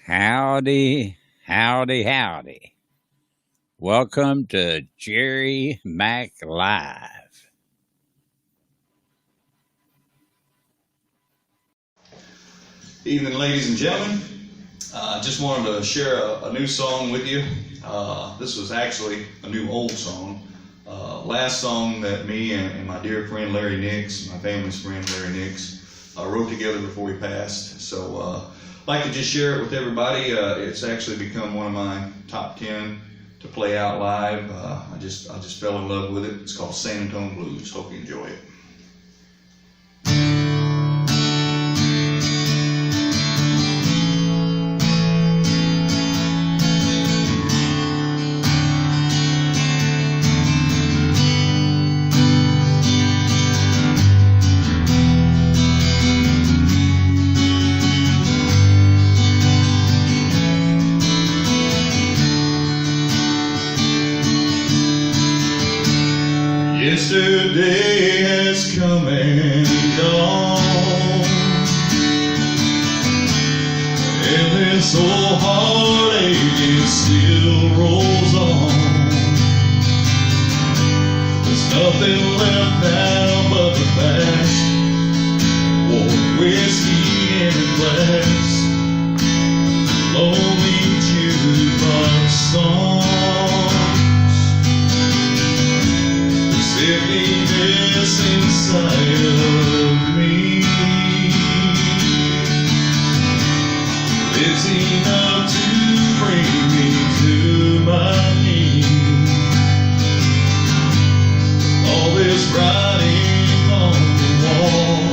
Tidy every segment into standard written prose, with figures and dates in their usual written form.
Howdy, howdy, howdy. Welcome to Jerry Mack Live. Evening, ladies and gentlemen. I just wanted to share a new song with you. This was actually a new old song. Last song that me and my dear friend Larry Nix, my family's friend Larry Nix, wrote together before he passed. So I'd like to just share it with everybody. It's actually become one of my top 10 to play out live. I just fell in love with it. It's called San Antonio Blues. Hope you enjoy it. Yesterday has come and gone, and this old heartache it still rolls on. There's nothing left now but the past, warm whiskey in a glass, lonely jukebox songs. Emptiness inside of me, it's enough to bring me to my knees. All this writing on the wall,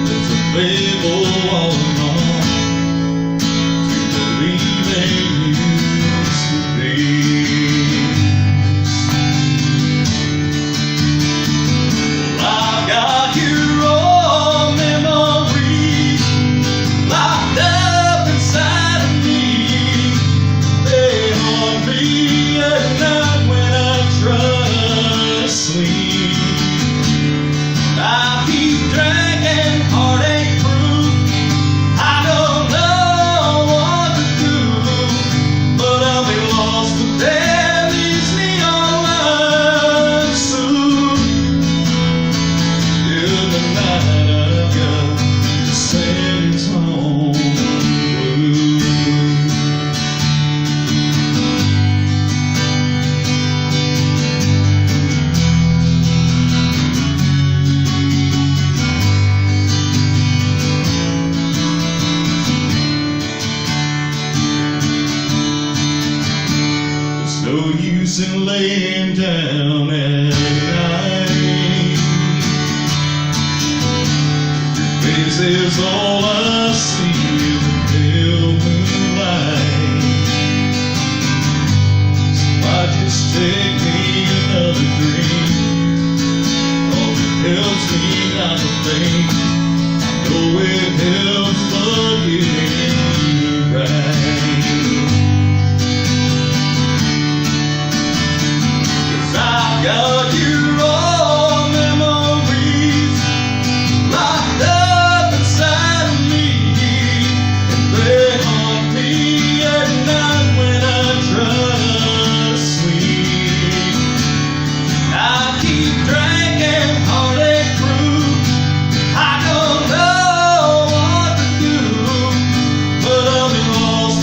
there's a label all along to believe they used to be. No use in laying down at night. Your face is all I see in the pale moonlight. So why just take me another drink? All it helps me not to think. I know it helps, but it ain't right. Got your old memories locked up inside of me, and they haunt me at night when I try to sleep. I keep drinking heartache brew. I don't know what to do, but I'll be lost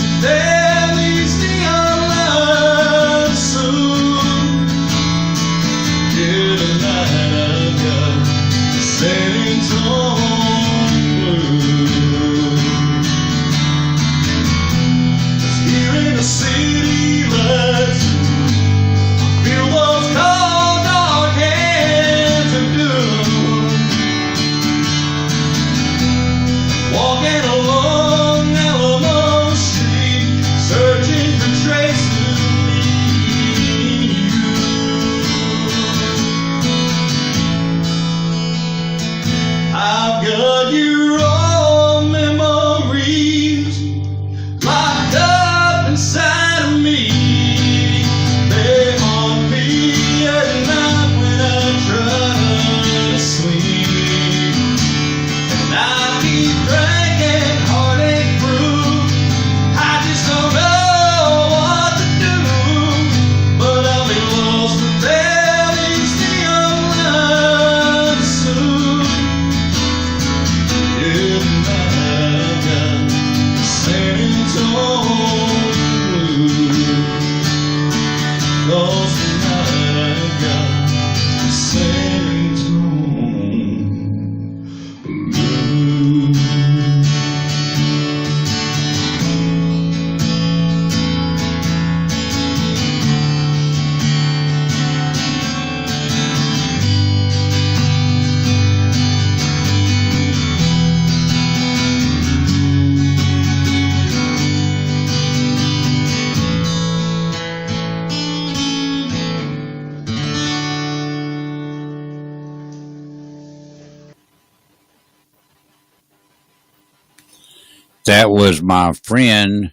That was my friend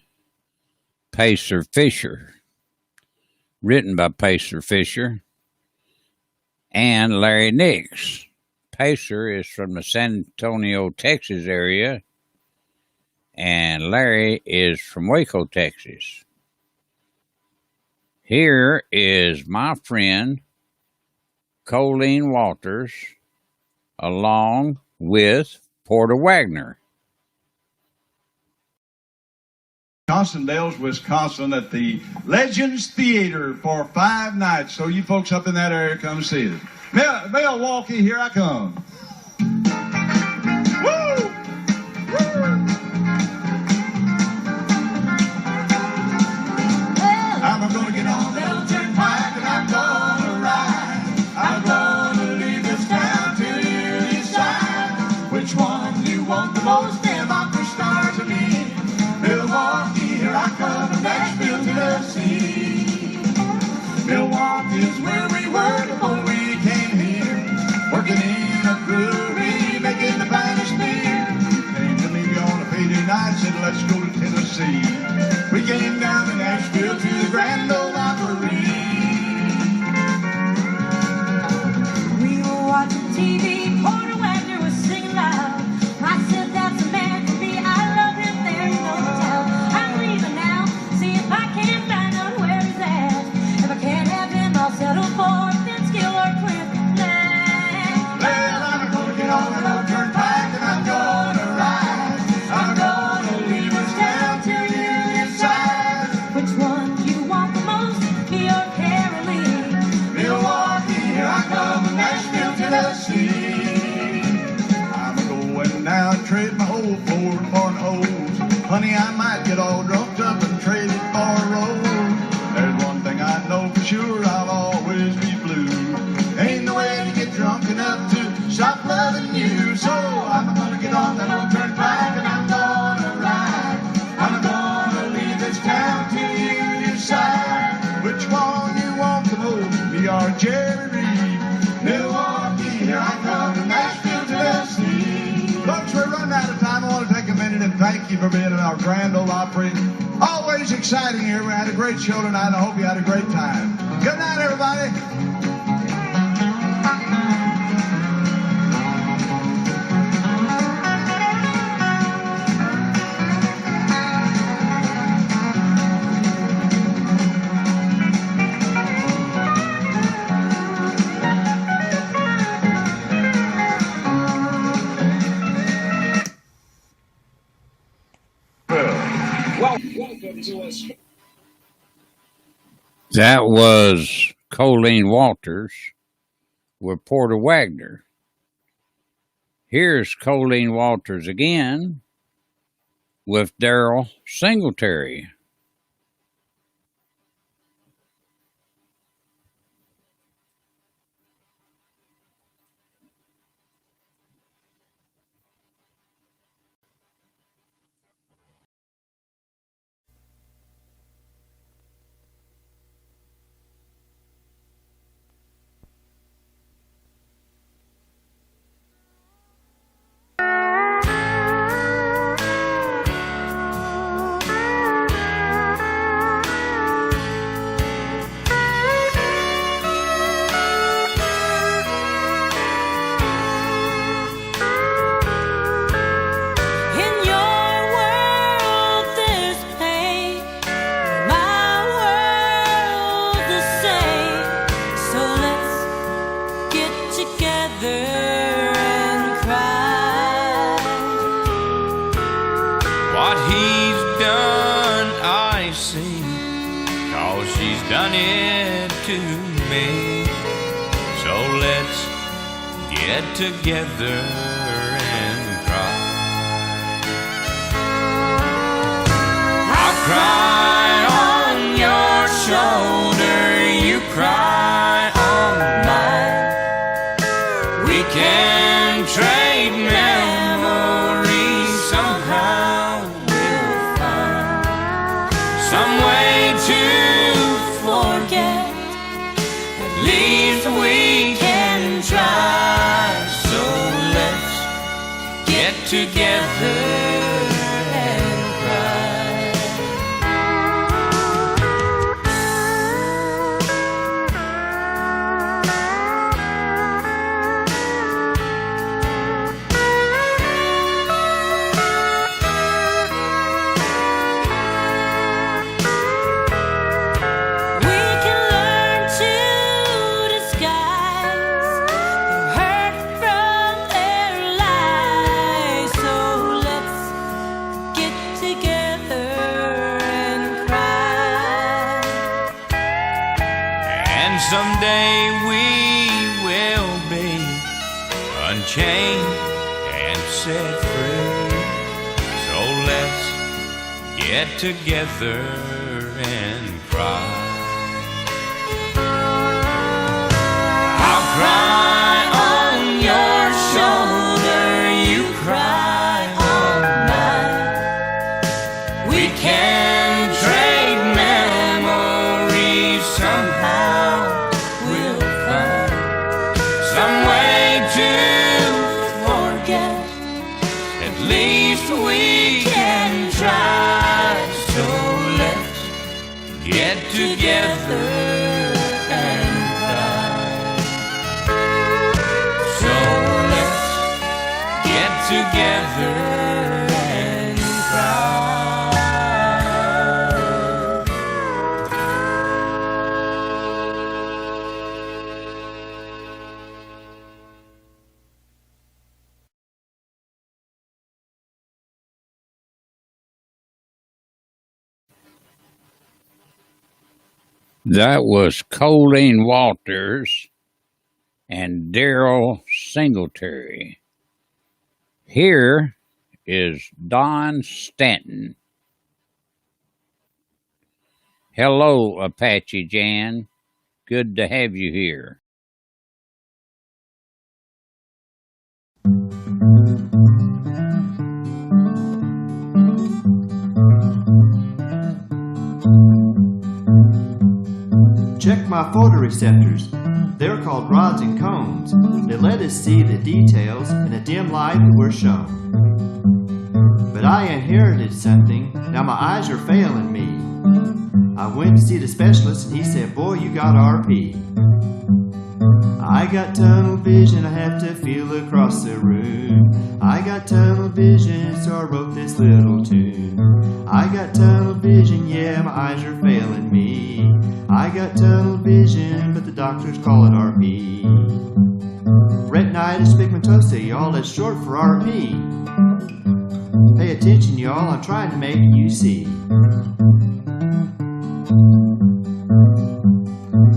Pacer Fisher, written by Pacer Fisher and Larry Nix. Pacer is from the San Antonio, Texas area, and Larry is from Waco, Texas. Here is my friend Colleen Walters along with Porter Wagoner. Dells, Wisconsin at the Legends Theater for 5 nights. So you folks up in that area, come see it. Milwaukee, here I come. Woo! Woo! I'm gonna get on the old turnpike and I'm gonna ride. I'm gonna leave this town till you decide which one you want the most. Them opera stars or me. Milwaukee, here I come from Nashville, Tennessee. Milwaukee is where we were before we came here, working in a brewery, making the finest beer. Came to me on a payday night, said let's go to Tennessee. We came down to Nashville to the Grand Ole Opry. We were watching TV, Porter Wagoner was singing loud. I said that's a man for me, I love him, there's no doubt. I'm leaving now, see if I can find out where he's at. If I can't have him, I'll settle for Finskill or Cleveland. Well, I'm gonna get on that old turnpike and I'm gonna ride. I'm gonna leave this town till you decide Which one you want the most, me or Caroline? Milwaukee, here I come from Nashville, Tennessee. I'm going now and trade my whole Ford for an Olds. Honey, I might get all drunk up and trade it for a roll. There's one thing I know for sure, I'll always be blue. Ain't no way to get drunk enough to stop loving you. So I'm gonna get on that old turnpike and I'm gonna ride. I'm gonna leave this town till you decide which one you want the most, me or Jerry Reed. Milwaukee, here I come from Nashville, Tennessee. Folks, we're running out of time. I want to take a minute and thank you for being in our Grand Ole Opry. Always exciting here. We had a great show tonight. I hope you had a great time. Good night, everybody. That was Colleen Walters with Porter Wagoner. Here's Colleen Walters again with Daryl Singletary. What he's done, I see, 'cause she's done it to me. So let's get together and cry. I'll cry on your shoulder, you cry on mine. We can trade memories somehow. We'll find some way to forget. At least we can try. So let's get together and unchained and set free. So let's get together and cry. I'll cry on your shoulder, you cry on mine. We can trade memories somehow. We'll find some way to forget. At least we can try. So let's get together and cry. So let's get together and cry. That was Colleen Walters and Daryl Singletary. Here is Don Stanton. Hello, Apache Jan. Good to have you here. Check my photoreceptors. They're called rods and cones. They let us see the details in a dim light that we're shown. But I inherited something. Now my eyes are failing me. I went to see the specialist and he said, boy, you got RP. I got tunnel vision, I have to feel across the room. I got tunnel vision, so I wrote this little tune. I got tunnel vision, yeah, my eyes are failing me. I got tunnel vision, but the doctors call it RP. Retinitis pigmentosa, y'all, that's short for RP. Pay attention, y'all, I'm trying to make you see.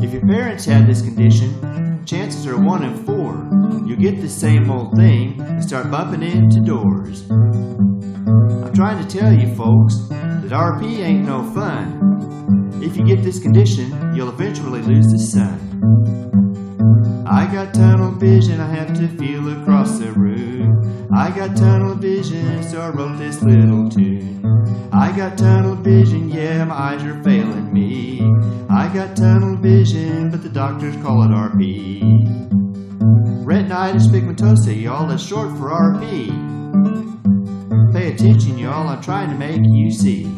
If your parents had this condition, chances are 1 in 4. You'll get the same old thing and start bumping into doors. I'm trying to tell you folks that RP ain't no fun. If you get this condition, you'll eventually lose the sun. I got tunnel vision, I have to feel across the room. I got tunnel vision, so I wrote this little tune. I got tunnel vision, yeah, my eyes are failing me. I got tunnel vision, but the doctors call it RP. Retinitis pigmentosa, y'all, that's short for RP. Pay attention, y'all, I'm trying to make you see.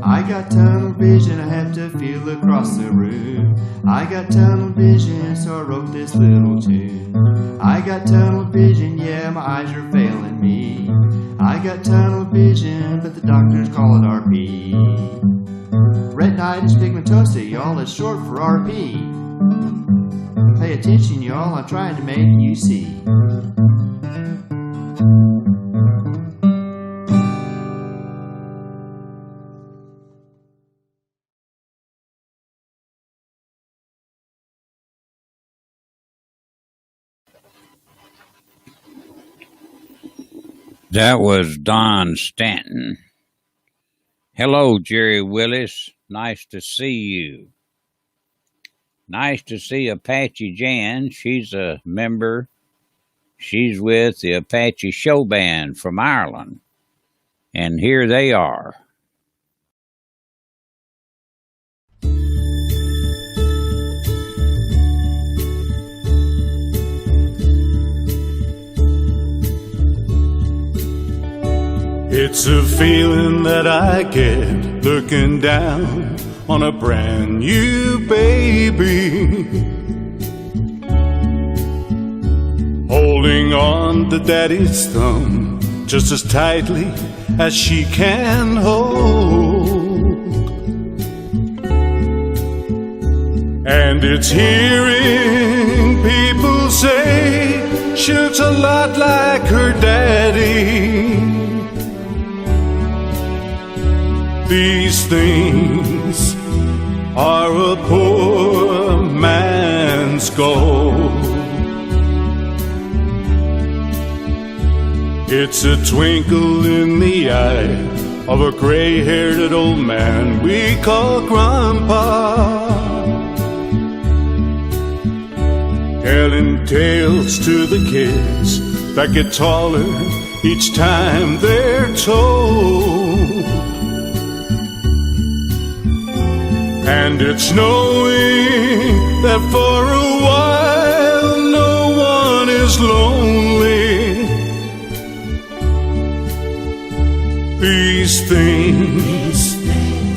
I got tunnel vision, I have to feel across the room. I got tunnel vision, so I wrote this little tune. I got tunnel vision, yeah, my eyes are failing me. I got tunnel vision, but the doctors call it RP. Retinitis pigmentosa, y'all, that's short for RP. Pay attention, y'all, I'm trying to make you see. That was Don Stanton. Hello, Jerry Willis. Nice to see you. Nice to see Apache Jan. She's a member. She's with the Apache Show Band from Ireland. And here they are. It's a feeling that I get looking down on a brand new baby, holding on to daddy's thumb just as tightly as she can hold. And it's hearing people say she looks a lot like her daddy. These things are a poor man's gold. It's a twinkle in the eye of a gray-haired old man we call Grandpa, telling tales to the kids that get taller each time they're told. And it's knowing that for a while no one is lonely. These things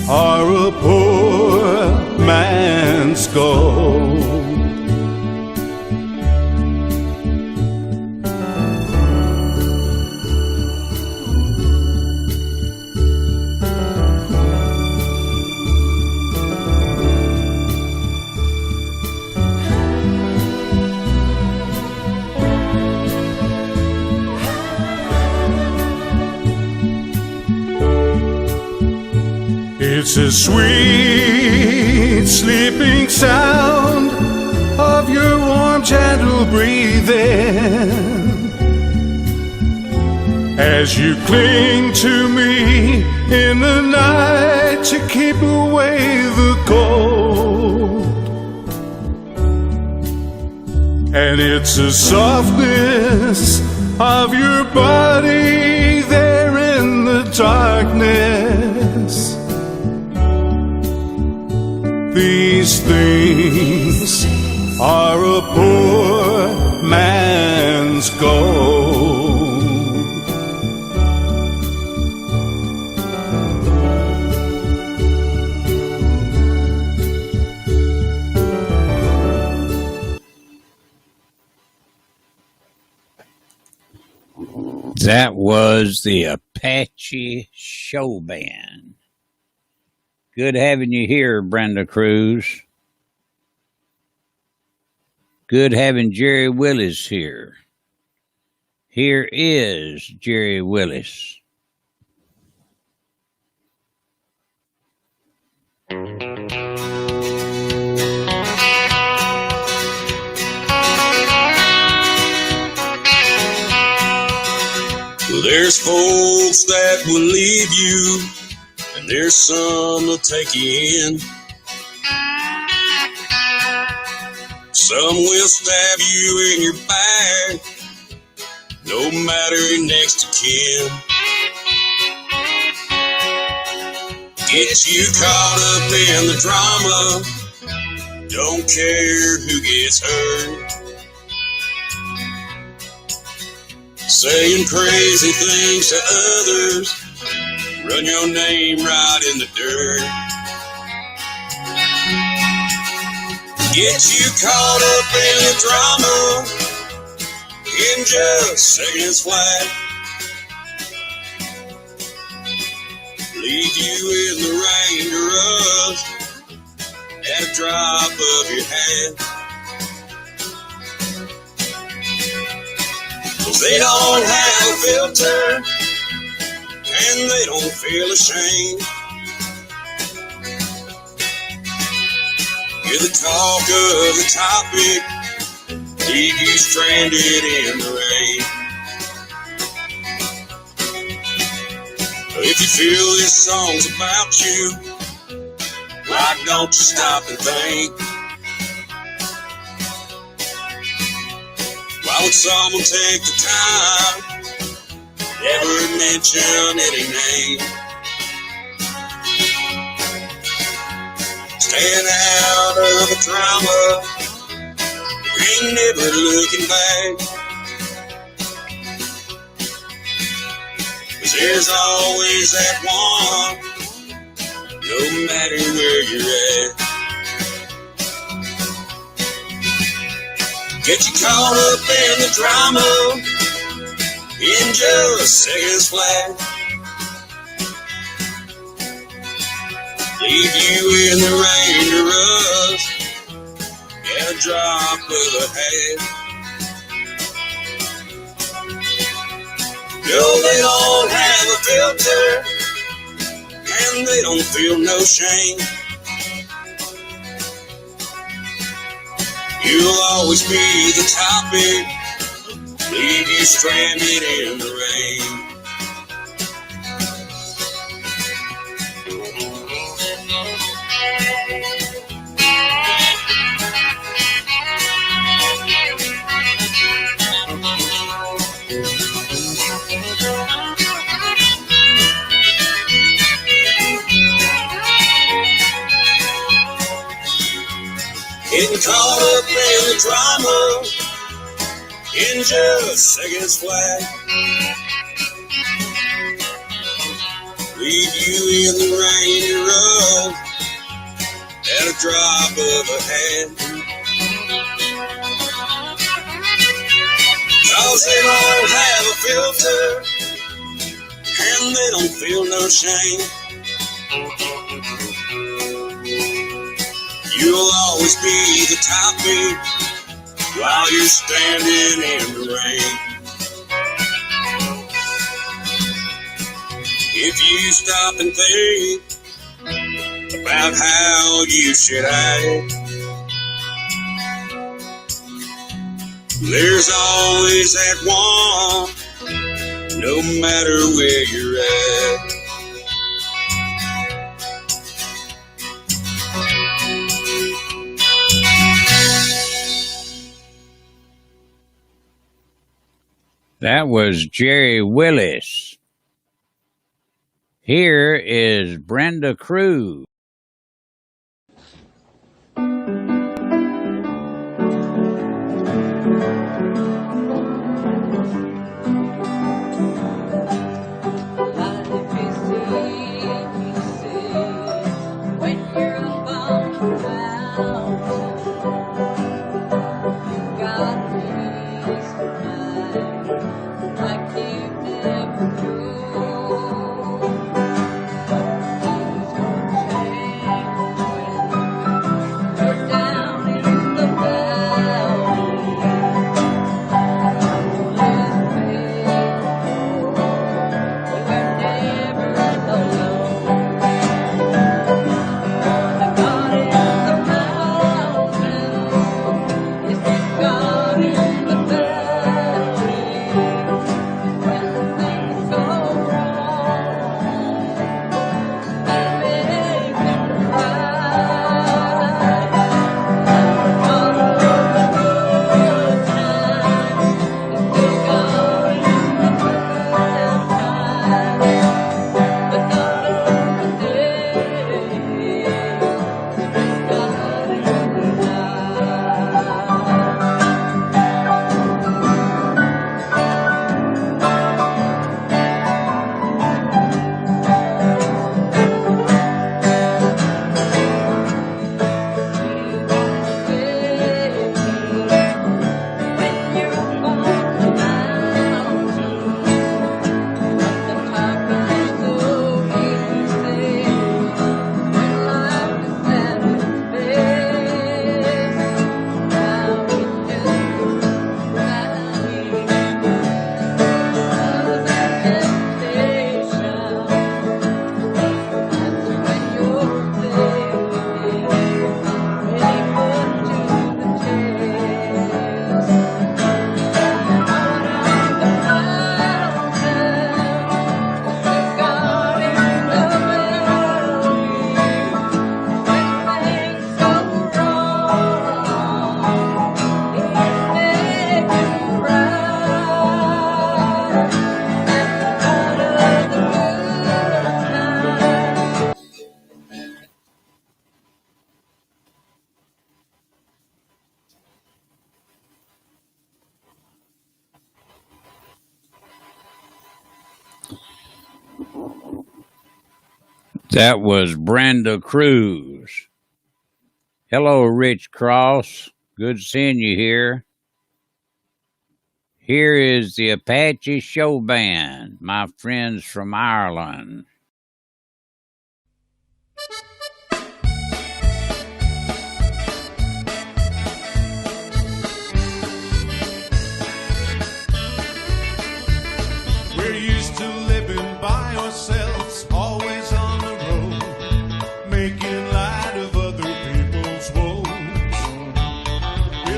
are a poor man's gold. It's a sweet sleeping sound of your warm, gentle breathing as you cling to me in the night to keep away the cold. And it's the softness of your body there in the darkness. These things are a poor man's gold. That was the Apache Show Band. Good having you here, Brenda Cruz. Good having Jerry Willis here. Here is Jerry Willis. There's folks that will leave you, and there's some that'll take you in. Some will stab you in your back, no matter your next of kin. Get you caught up in the drama, don't care who gets hurt. Saying crazy things to others, run your name right in the dirt. Get you caught up in the drama in just seconds flat. Leave you in the rain to rust at a drop of your hat. They don't have a filter, and they don't feel ashamed. You're the talk of the topic, leave you stranded in the rain. If you feel this song's about you, why don't you stop and think? Why would someone take the time, never mention any name? Staying out of the drama, ain't never looking back. 'Cause there's always that one, no matter where you're at. Get you caught up in the drama in just seconds flat. Leave you in the rain to rust at a drop of a hat. No, they don't have a filter, and they don't feel no shame. You'll always be the topic, leave you stranded in the rain. Getting caught up in the drama, in just seconds flat. Leave you in the rain to run at a drop of a hat. Cause they don't have a filter, and they don't feel no shame. You'll always be the topic while you're standing in the rain. If you stop and think about how you should act, there's always that one, no matter where you're at. That was Jerry Willis. Here is Brenda Cruz. That was Brenda Cruz. Hello, Rich Cross. Good seeing you here. Here is the Apache Show Band, my friends from Ireland. We're used to living by ourselves, always on the road, making light of other people's woes. We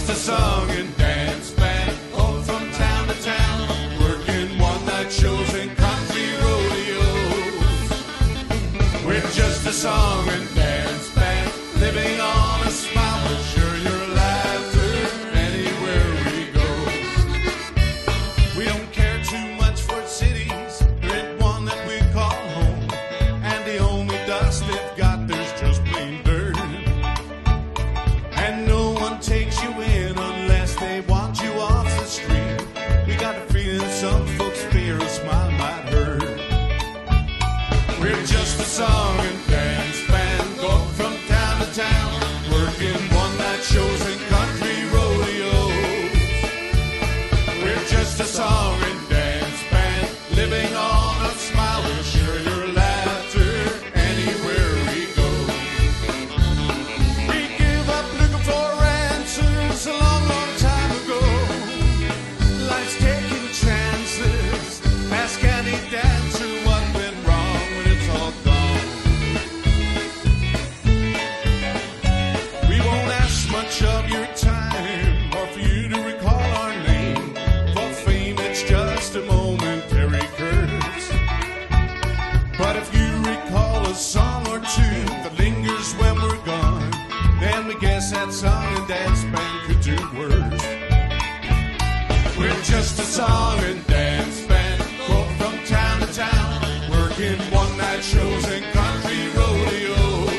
just a song and dance band, going from town to town, working one-night shows and country rodeos. We're just a song and dance band, living on a smile, but sure your laughter anywhere we go. We don't care too much for cities, there ain't one that we call home, and the only dust they've got there's just plain dirt. And no one takes you in unless they want you off the street. We got a feeling some folks fear a smile might hurt. We're just a song and dance band, going from town to town, working one-night shows and country rodeos. We're just a song and dance band, living on a smile, we'll share your laughter anywhere we go. We give up looking for answers a long, long time ago. Life's taking chances, ask any dancer what went wrong when it's all gone. We won't ask much of your time, or for you to recall our name. For fame it's just a momentary curse. But if you recall a song or two that lingers when we're gone, then we guess that song and dance band could do worse. We're just a song and dance band, going from town to town, working one-night shows and country rodeos.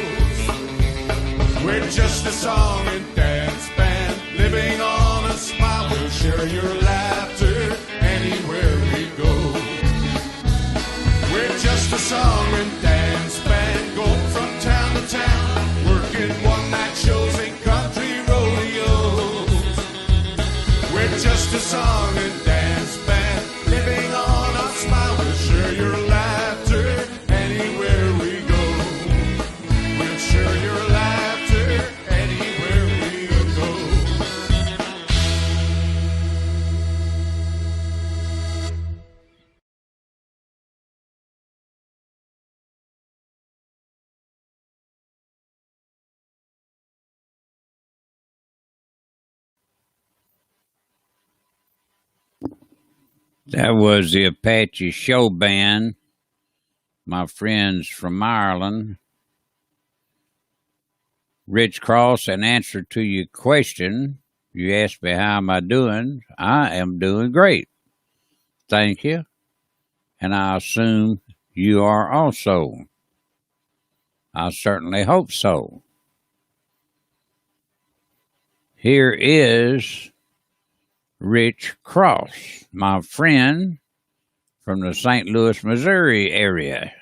We're just a song and dance band, living on a smile, we'll share your laughter anywhere we go. We're just a song and dance band, going from town to town, working one-night shows and country rodeos. We're just a song and dance band, living on a smile, we'll share your laughter anywhere we go. We'll share your laughter anywhere we go. That was the Apache Show Band, my friends from Ireland. Rich Cross, in answer to your question, you asked me how am I doing. I am doing great. Thank you. And I assume you are also. I certainly hope so. Here is Rich Cross, my friend from the St. Louis, Missouri area.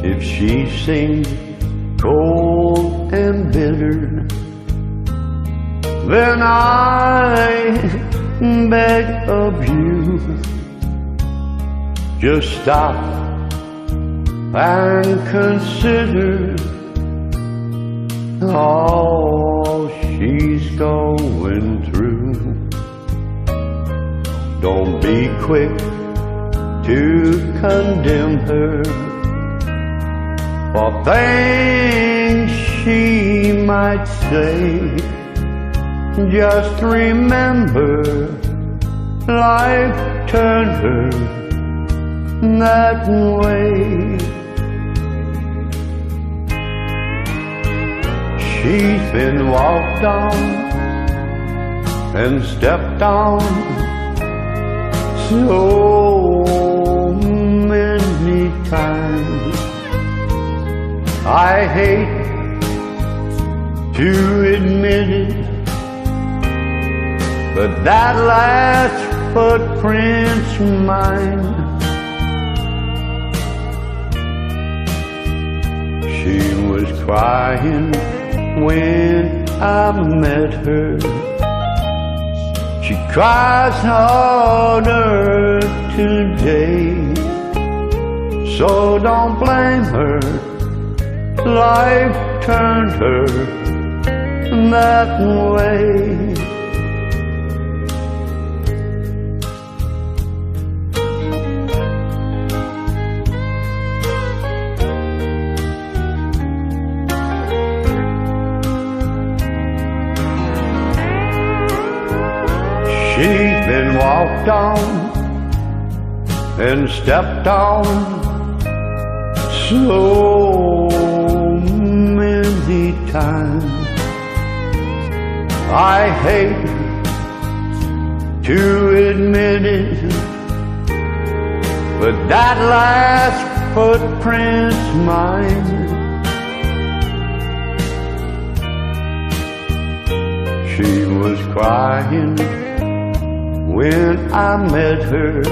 If she seems cold and bitter, then I beg of you, just stop and consider all she's going through. Don't be quick to condemn her for things she might say. Just remember, life turned her that way. She's been walked on and stepped on so many times. I hate to admit it, but that last footprint's mine. She was crying when I met her. She cries harder today, so don't blame her. Life turned her that way. She's been walked on and stepped on so many times. I hate to admit it, but that last footprint's mine. She was crying when I met her.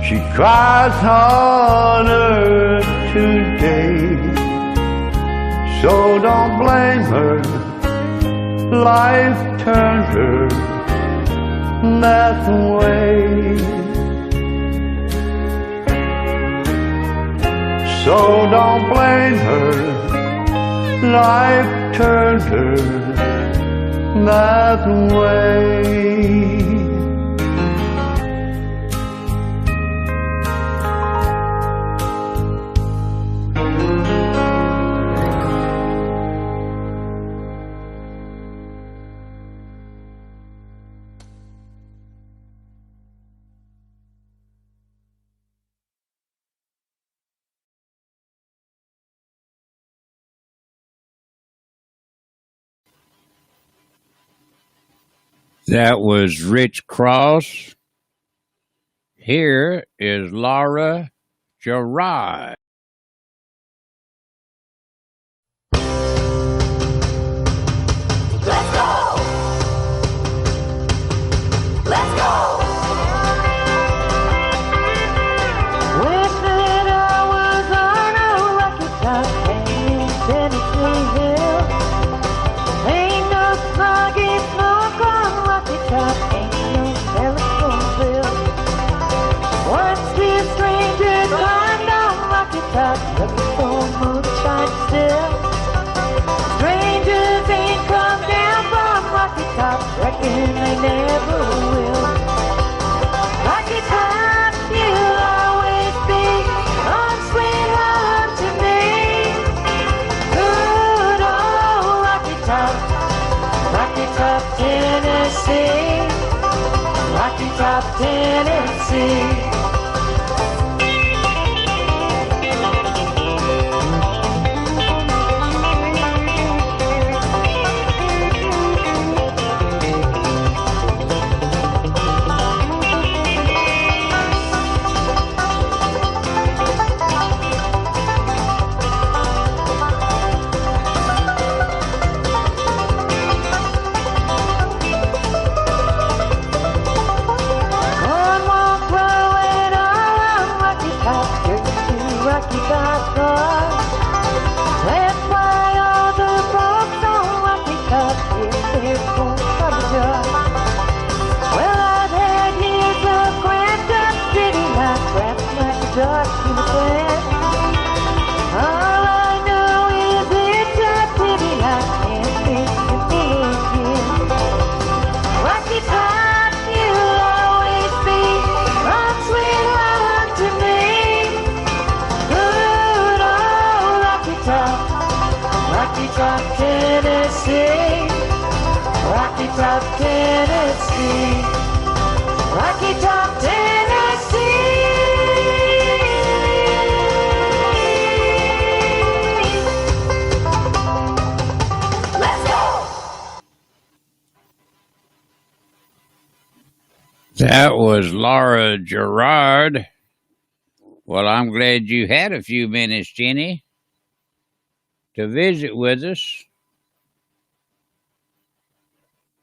She cries harder today. So don't blame her. Life turned her that way. So don't blame her. Life turned her that way. That was Rich Cross. Here is Laura Gerard. Let's go! Let's go! Wish that I was on a rocket top in Tennessee Hill. Ain't no foggy smoke on rocket top, ain't no telephone bill. Once these strangers climbed on rocket top, looking for moonshine still. Strangers ain't come down from rocket top, reckon they never will. Rocket top, you'll always be home sweet home to me. Good old rocket top, Tennessee. Rocky Top, Tennessee. Rocky Top, Tennessee. Rocky Top, Tennessee. Let's go. That was Laura Gerard. Well, I'm glad you had a few minutes, Jenny, to visit with us.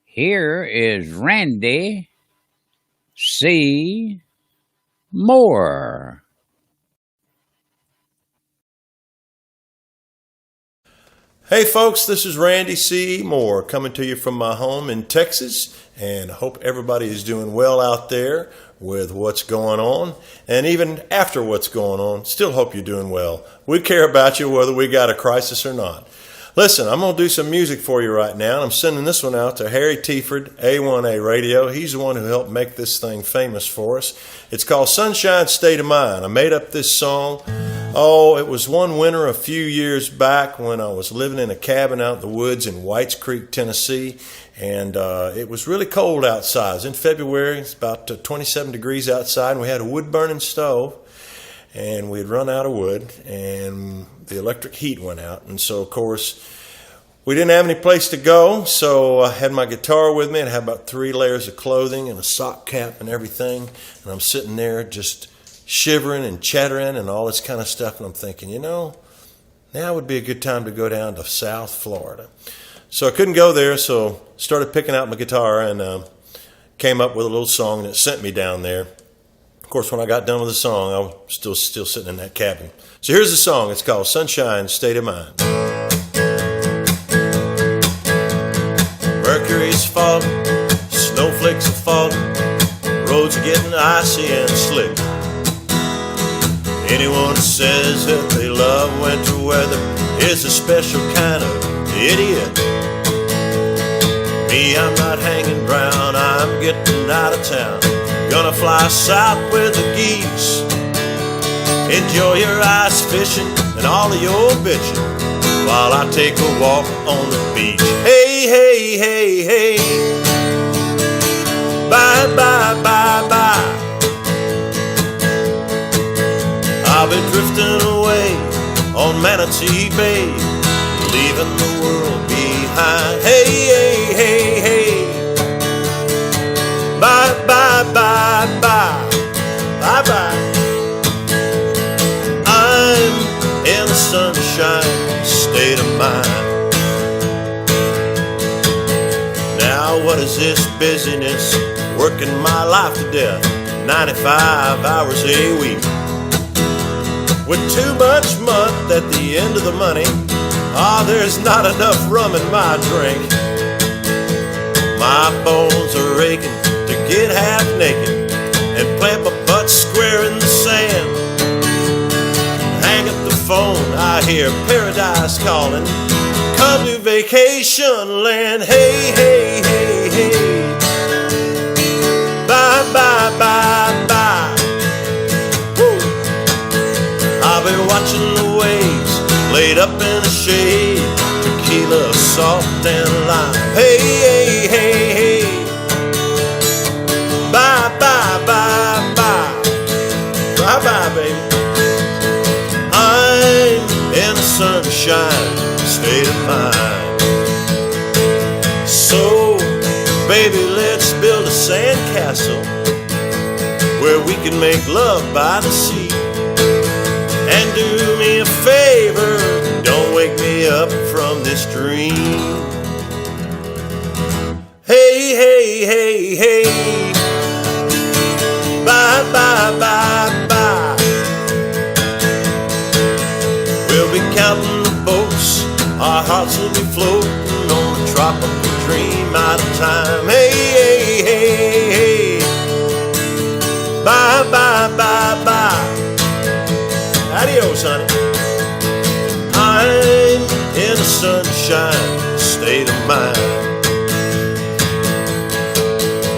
Here is Randy C. Moore. Hey folks, this is Randy C. Moore coming to you from my home in Texas, and I hope everybody is doing well out there with what's going on, and even after what's going on, still hope you're doing well. We care about you whether we got a crisis or not. Listen, I'm going to do some music for you right now, and I'm sending this one out to Harry Tieford, A1A Radio. He's the one who helped make this thing famous for us. It's called Sunshine State of Mind. I made up this song. Oh, it was one winter a few years back when I was living in a cabin out in the woods in Whites Creek, Tennessee, and it was really cold outside. It was in February. It's about 27 degrees outside, and we had a wood-burning stove, and we had run out of wood, and the electric heat went out. And so, of course, we didn't have any place to go, so I had my guitar with me, and I had about 3 layers of clothing and a sock cap and everything, and I'm sitting there just shivering and chattering and all this kind of stuff, and I'm thinking, you know, now would be a good time to go down to South Florida. So I couldn't go there, so started picking out my guitar and came up with a little song that sent me down there. Of course, when I got done with the song, I was still sitting in that cabin. So here's the song. It's called Sunshine State of Mind. Mercury's falling, snowflakes are falling, roads are getting icy and slick. Anyone who says that they love winter weather is a special kind of idiot. Me, I'm not hanging round, I'm getting out of town. Gonna fly south with the geese. Enjoy your ice fishing and all of your bitching while I take a walk on the beach. Hey, hey, hey, hey. Bye, bye, bye, bye. I'll be drifting away on Manatee Bay, leaving the world behind. Hey, hey, hey, hey. Bye, bye, bye, bye. Bye, bye. I'm in a sunshine state of mind. Now what is this busyness? Working my life to death, 95 hours a week. With too much month at the end of the money, there's not enough rum in my drink. My bones are aching to get half naked and plant my butt square in the sand. Hang up the phone, I hear paradise calling. Come to vacation land. Hey, hey, hey, hey. Bye, bye, bye, bye. I'll be watching the waves laid up in the shade, tequila, salt, and lime. Hey, hey, hey, hey. Bye, bye, bye, bye. Bye, bye, baby. I'm in the sunshine state of mind. So, baby, let's build a sandcastle where we can make love by the sea. And do me a favor, don't wake me up from this dream. Hey, hey, hey, hey. Bye, bye, bye, bye. We'll be counting the boats, our hearts will be floating on a tropical dream out of time. Hey, hey, hey, hey. Bye, bye, bye, bye. Adios, honey. I'm in a sunshine state of mind.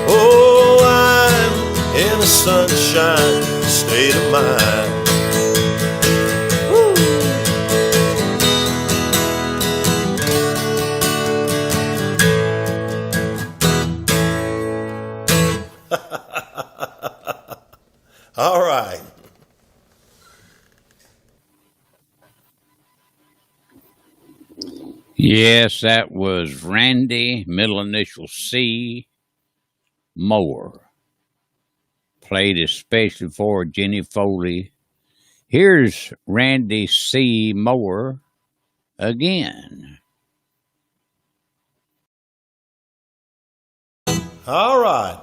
Oh, I'm in a sunshine state of mind. Woo. All right. Yes, that was Randy, middle initial C, Moore. Played especially for Jenny Foley. Here's Randy C. Moore again. All right.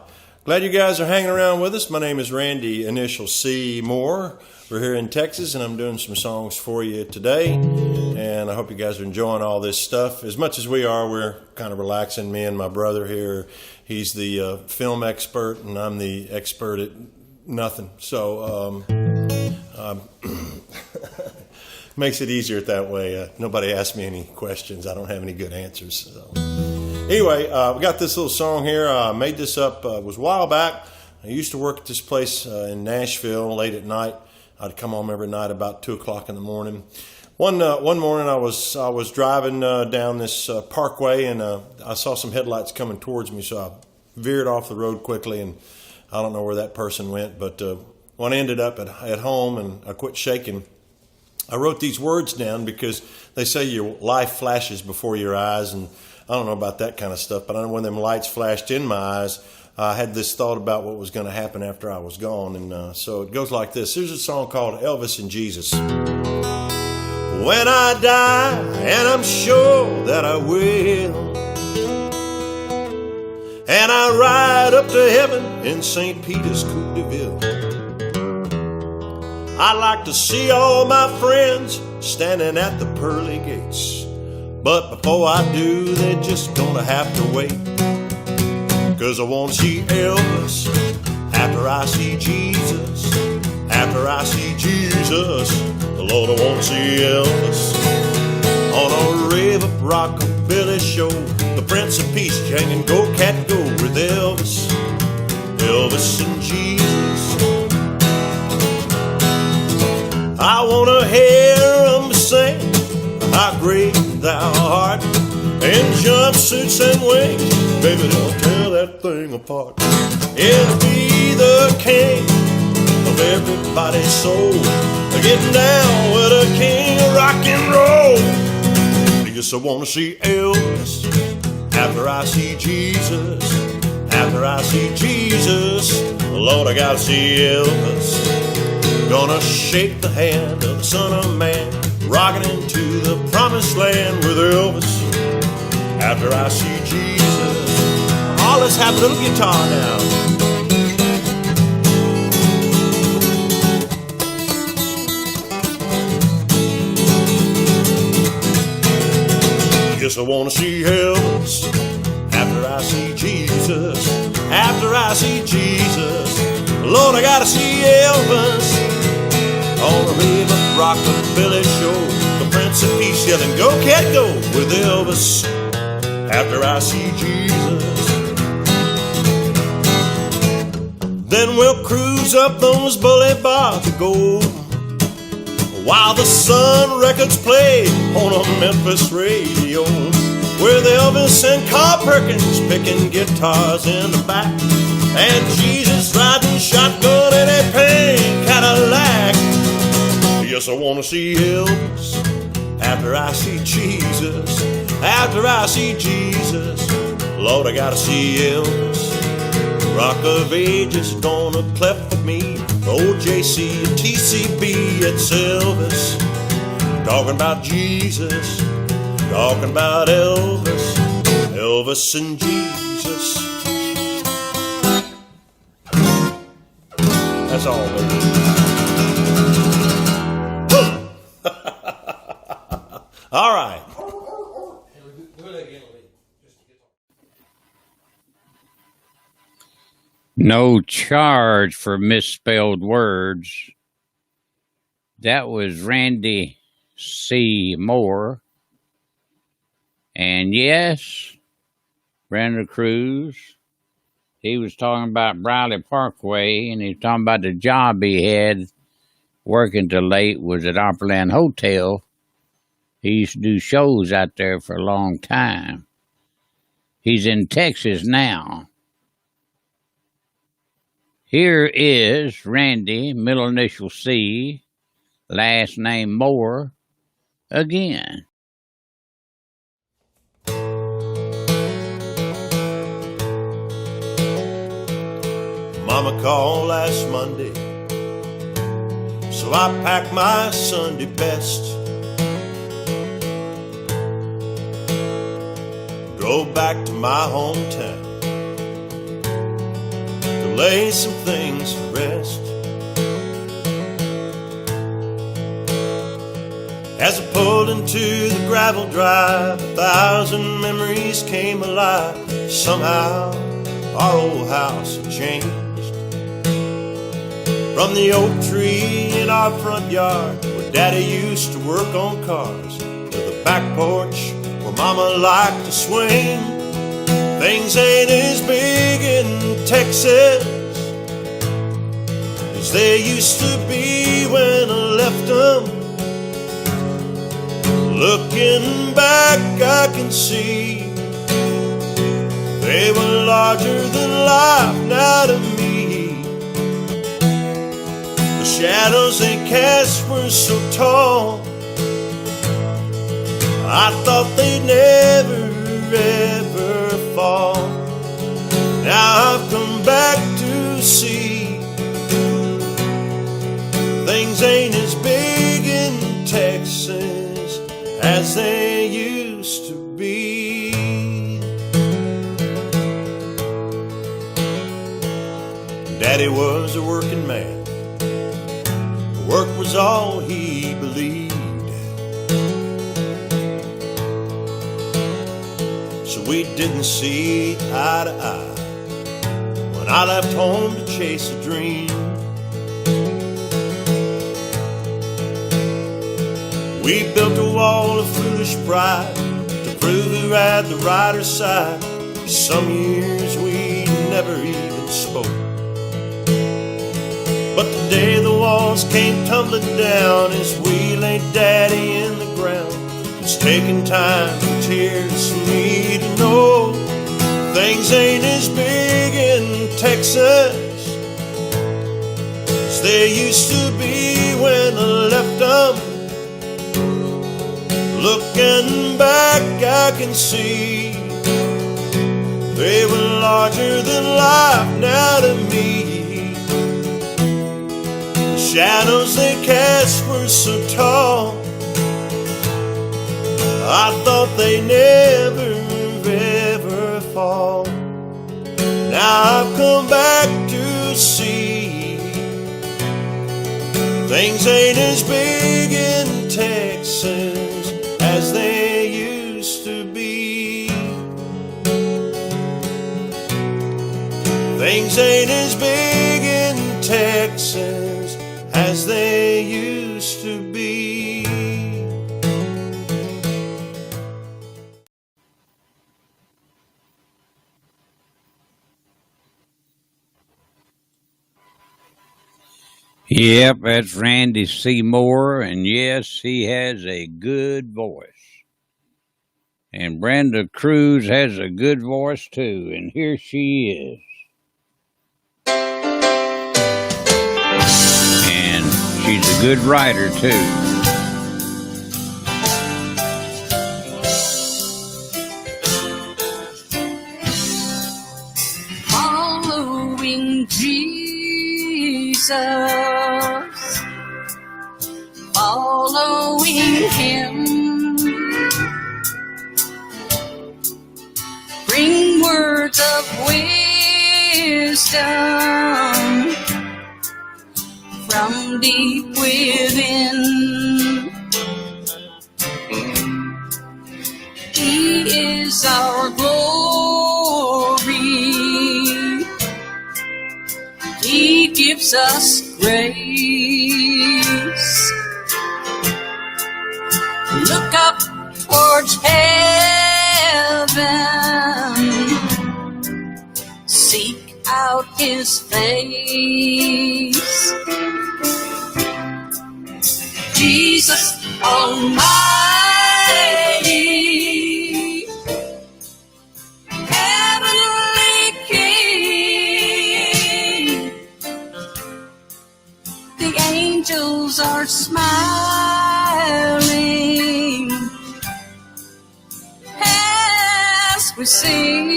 Glad you guys are hanging around with us. My name is Randy, initial C. Moore. We're here in Texas, and I'm doing some songs for you today. And I hope you guys are enjoying all this stuff. As much as we are, we're kind of relaxing. Me and my brother here, he's the film expert, and I'm the expert at nothing. So makes it easier that way. Nobody asks me any questions. I don't have any good answers. So. Anyway, we got this little song here. I made this up. It was a while back. I used to work at this place in Nashville late at night. I'd come home every night about 2 o'clock in the morning. One morning I was driving down this parkway, and I saw some headlights coming towards me, so I veered off the road quickly, and I don't know where that person went. But when I ended up at home and I quit shaking, I wrote these words down because they say your life flashes before your eyes, and I don't know about that kind of stuff, but I know when them lights flashed in my eyes, I had this thought about what was going to happen after I was gone. And so it goes like this. Here's a song called Elvis and Jesus. When I die, and I'm sure that I will, and I ride up to heaven in St. Peter's Coupe de Ville, I'd like to see all my friends standing at the pearly gates. But before I do, they're just gonna have to wait. 'Cause I wanna see Elvis after I see Jesus. After I see Jesus, the Lord, I wanna see Elvis on a rave of rockabilly show. The Prince of Peace jangin' Go Cat Go with Elvis, Elvis and Jesus. I wanna hear him sing How Great Thou Art, in jumpsuits and wings, baby, they'll tear that thing apart. He'll be the king of everybody's soul, getting down with a king of rock and roll. Yes, I want to see Elvis after I see Jesus. After I see Jesus, Lord, I gotta see Elvis. Gonna shake the hand of the Son of Man, rocking into the promised land with Elvis. After I see Jesus. Oh, let's have a little guitar now. Yes, I want to see Elvis. After I see Jesus. After I see Jesus. Lord, I gotta see Elvis on a rave of rockabilly show. The Prince of Peace yelling, Go Cat Go with Elvis. After I see Jesus. Then we'll cruise up those boulevards of gold while the Sun Records play on a Memphis radio, with Elvis and Carl Perkins picking guitars in the back, and Jesus riding shotgun in a pink Cadillac. Yes, I want to see Elvis after I see Jesus. After I see Jesus, Lord, I gotta see Elvis. Rock of Ages gonna clef with me, OJC and TCB, it's Elvis. Talking about Jesus, talking about Elvis, Elvis and Jesus. That's all, baby. All right. No charge for misspelled words. That was Randy C. Moore. And yes, Brenda Cruz, he was talking about Briley Parkway, and he was talking about the job he had working till late was at Opryland Hotel. He used to do shows out there for a long time. He's in Texas now. Here is Randy, middle initial C, last name Moore, again. Mama called last Monday, so I packed my Sunday best. Drove back to my hometown, lay some things to rest. As I pulled into the gravel drive, 1,000 memories came alive. Somehow our old house had changed. From the oak tree in our front yard, where Daddy used to work on cars, to the back porch where Mama liked to swing. Things ain't as big in Texas as they used to be when I left them. Looking back, I can see they were larger than life now to me. The shadows they cast were so tall, I thought they'd never, ever fall. Now I've come back to see things ain't as big in Texas as they used to be. Daddy was a working man. Work was all he believed. So we didn't see eye to eye when I left home to chase a dream. We built a wall of foolish pride to prove who had the rider side. Some years we never even spoke, but the day the walls came tumbling down as we laid Daddy in the ground, it's taken time and tears for me to know things ain't as big in Texas as they used to be when I left them. Looking back, I can see they were larger than life now to me. The shadows they cast were so tall, I thought they'd never, ever fall. Now I've come back to see things ain't as big in Texas as they used to be. Things ain't as big in Texas as they used to be. Yep, that's Randy Seymour, and yes, he has a good voice. And Brenda Cruz has a good voice too, and here she is. And she's a good writer too. Following Jesus, following him, bring words of wisdom from deep within. He is our glory. He gives us grace. Look up towards heaven, seek out his face. Jesus Almighty, heavenly King, the angels are smiling as we sing.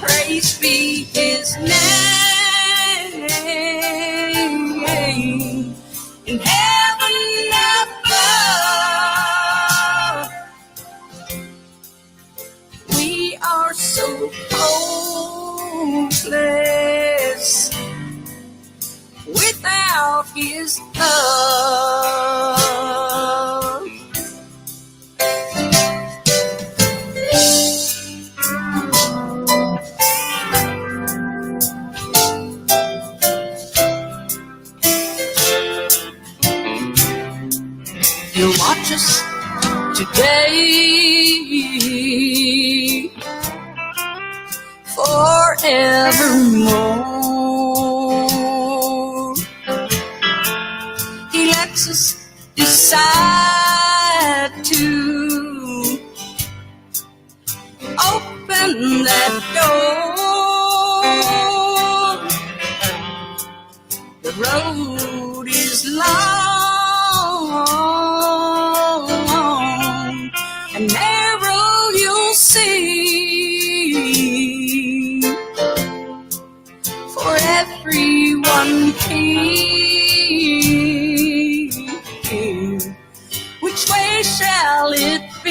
Praise be his name in heaven above. We we are so hopeless without his love. He'll watch us today, forevermore. He lets us decide to open that door. The road is long and narrow, you'll see, for everyone here. Which way shall it be?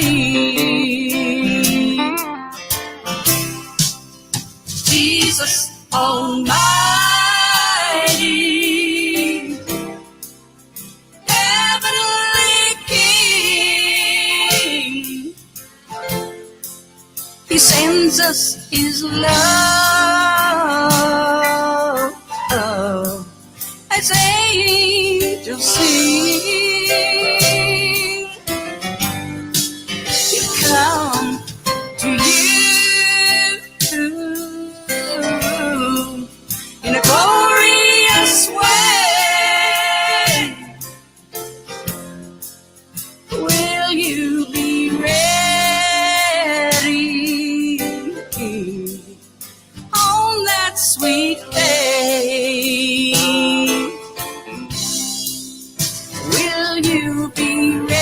Jesus Almighty, heavenly King, he sends us his love as angels sing. He'll come to you in a glorious way. Will you be ready on that sweet day? Will you be ready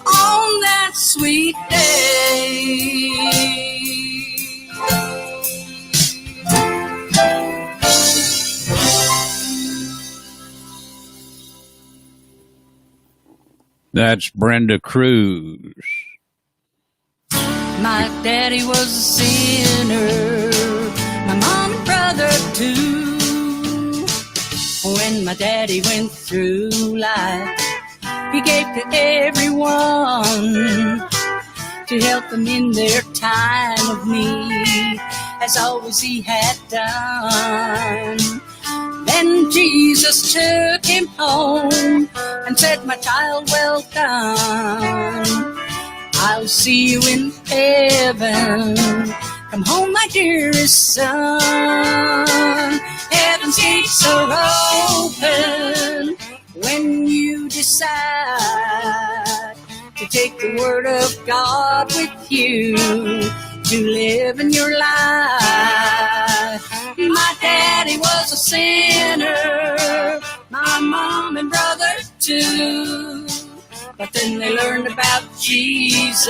on that sweet day? That's Brenda Cruz. My daddy was a sinner, my mom and brother too. When my daddy went through life, he gave to everyone to help them in their time of need, as always he had done. Then Jesus took him home and said, my child, well done. I'll see you in heaven. Come home, my dearest son. Heaven's gates are open when you decide to take the word of God with you to live in your life. My daddy was a sinner, my mom and brother too. But then they learned about Jesus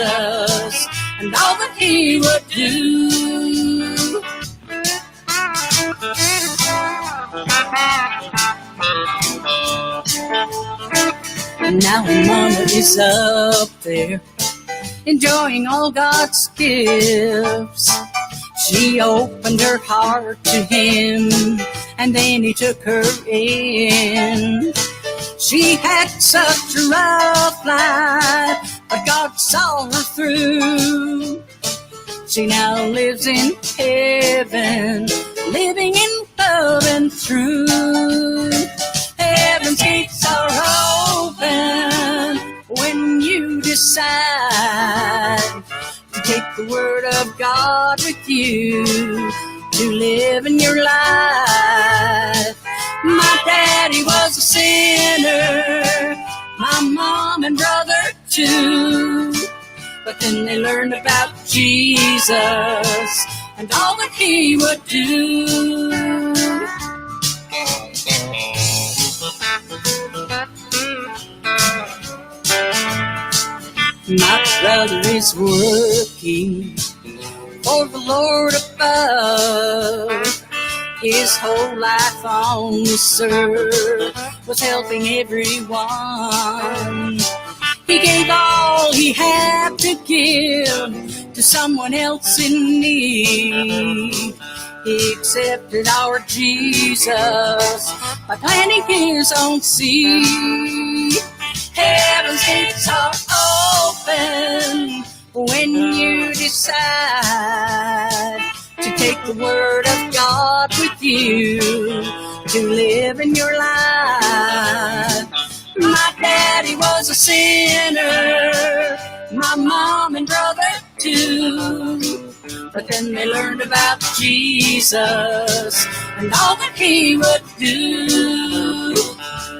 and all that he would do. And now mama is up there enjoying all God's gifts. She opened her heart to him, and then he took her in. She had such a rough life, but God saw her through. She now lives in heaven, living in love and truth. Heaven's gates are open when you decide to take the word of God with you to live in your life. My daddy was a sinner, my mom and brother too. But then they learned about Jesus and all that he would do. My brother is working for the Lord above. His whole life on this earth was helping everyone. He gave all he had to give to someone else in need. He accepted our Jesus by planting his own seed. Heaven's gates are open when you decide to take the word of God with you to live in your life. My daddy was a sinner, my mom and brother too. But then they learned about Jesus and all that he would do.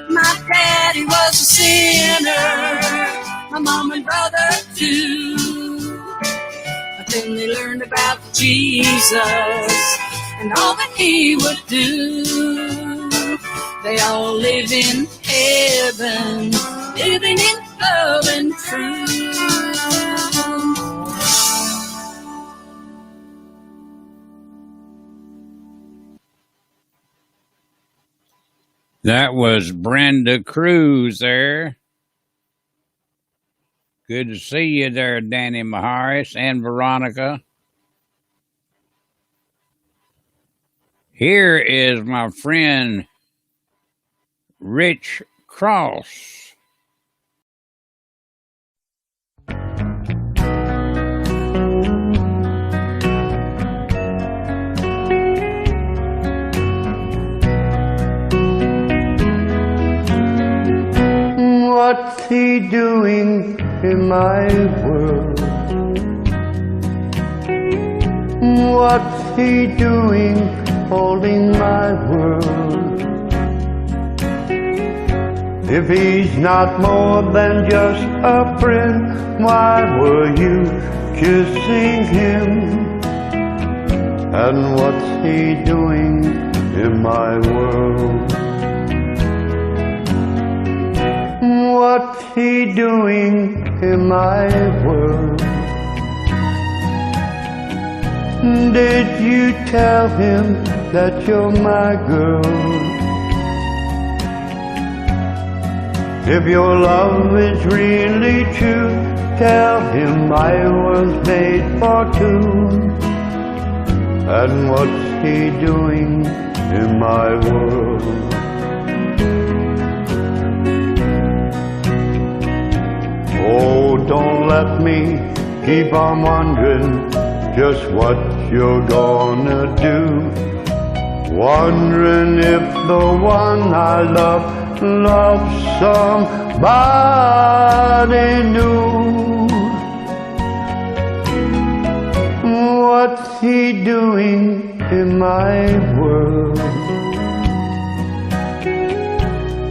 My daddy was a sinner, my mom and brother too. But then they learned about Jesus and all that he would do. They all live in heaven, living in love and truth. That was Brenda Cruz there. Good to see you there, Danny Maharis and Veronica. Here is my friend Rich Cross. What's he doing in my world? What's he doing holding my world? If he's not more than just a friend, why were you kissing him? And what's he doing in my world? What's he doing in my world? Did you tell him that you're my girl? If your love is really true, tell him I was made for two. And what's he doing in my world? Oh, don't let me keep on wondering just what you're gonna do. Wondering if the one I love loves somebody new. What's he doing in my world?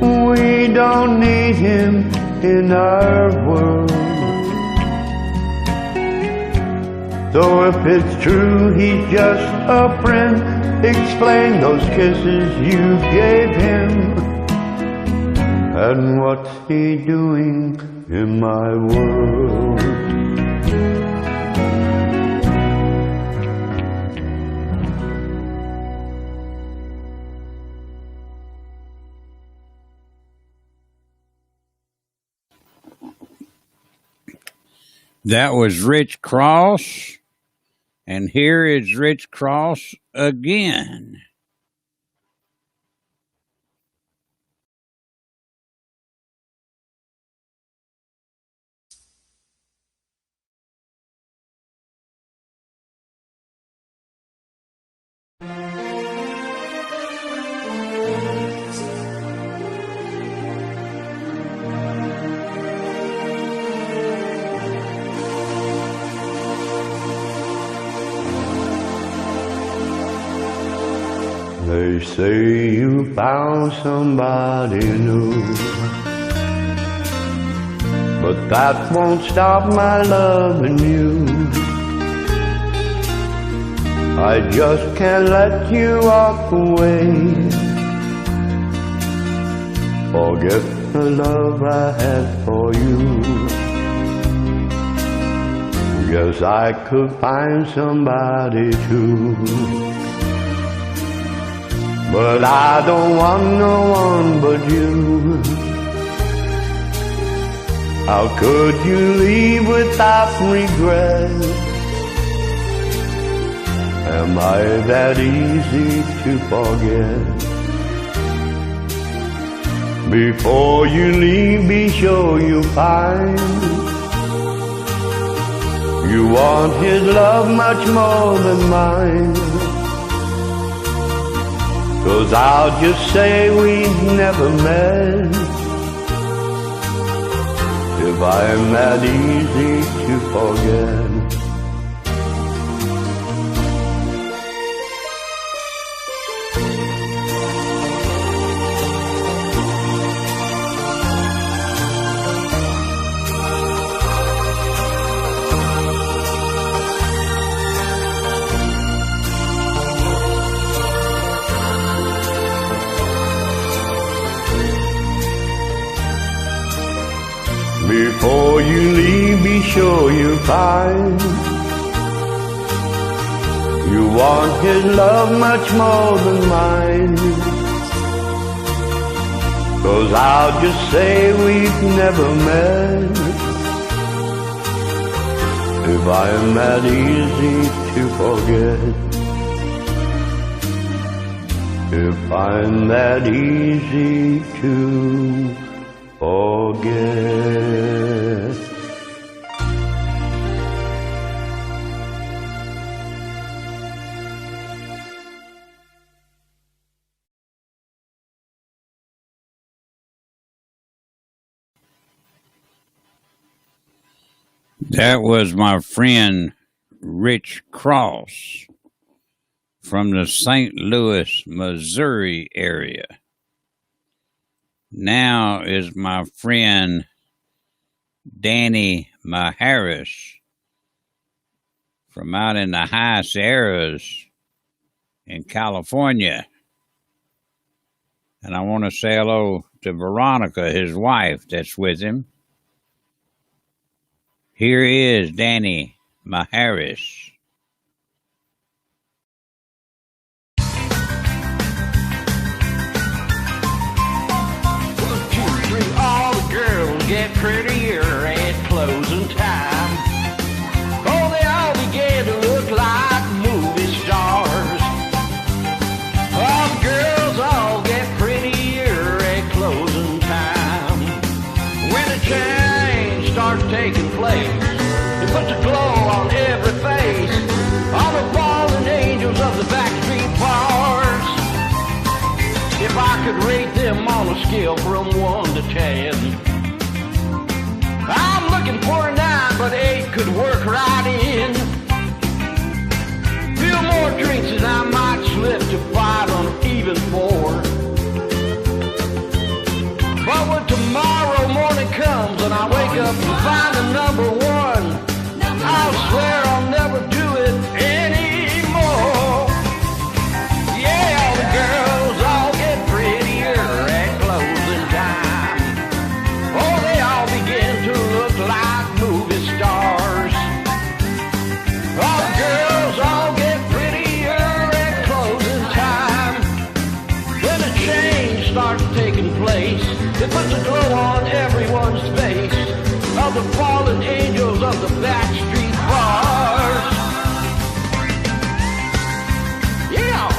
We don't need him in our world. So if it's true he's just a friend, explain those kisses you gave him. And what's he doing in my world? That was Rich Cross, and here is Rich Cross again. They say you found somebody new, but that won't stop my loving you. I just can't let you walk away. Forget the love I had for you. Guess I could find somebody too. But I don't want no one but you. How could you leave without regret? Am I that easy to forget? Before you leave, be sure you find you want his love much more than mine. 'Cause I'll just say we never met if I'm that easy to forget. Before you leave, be sure you find you want his love much more than mine. 'Cause I'll just say we've never met if I'm that easy to forget. If I'm that easy to forget. That was my friend Rich Cross from the St. Louis, Missouri area. Now is my friend Danny Maharis from out in the high Sierras in California. And I want to say hello to Veronica, his wife, that's with him. Here is Danny Maharis. Get prettier at closing time. Oh, they all began to look like movie stars. Oh, the girls all get prettier at closing time. When a change starts taking place, it puts a glow on every face. All the fallen angels of the backstreet bars. If I could rate them on a scale from 1 to 10, I'm looking for a 9, but 8 could work right in. Few more drinks and I might slip to 5 on even 4. But when tomorrow morning comes and I wake up and find a number 1, I'll swear I'll never do it anymore. Yeah, all the girls all get prettier at closing time. Oh, they all begin to look like movie stars. All the girls all get prettier at closing time. When a change starts taking place, it puts a glow on everyone's face. Of the fallen angels of the backstreet bars. Yeah.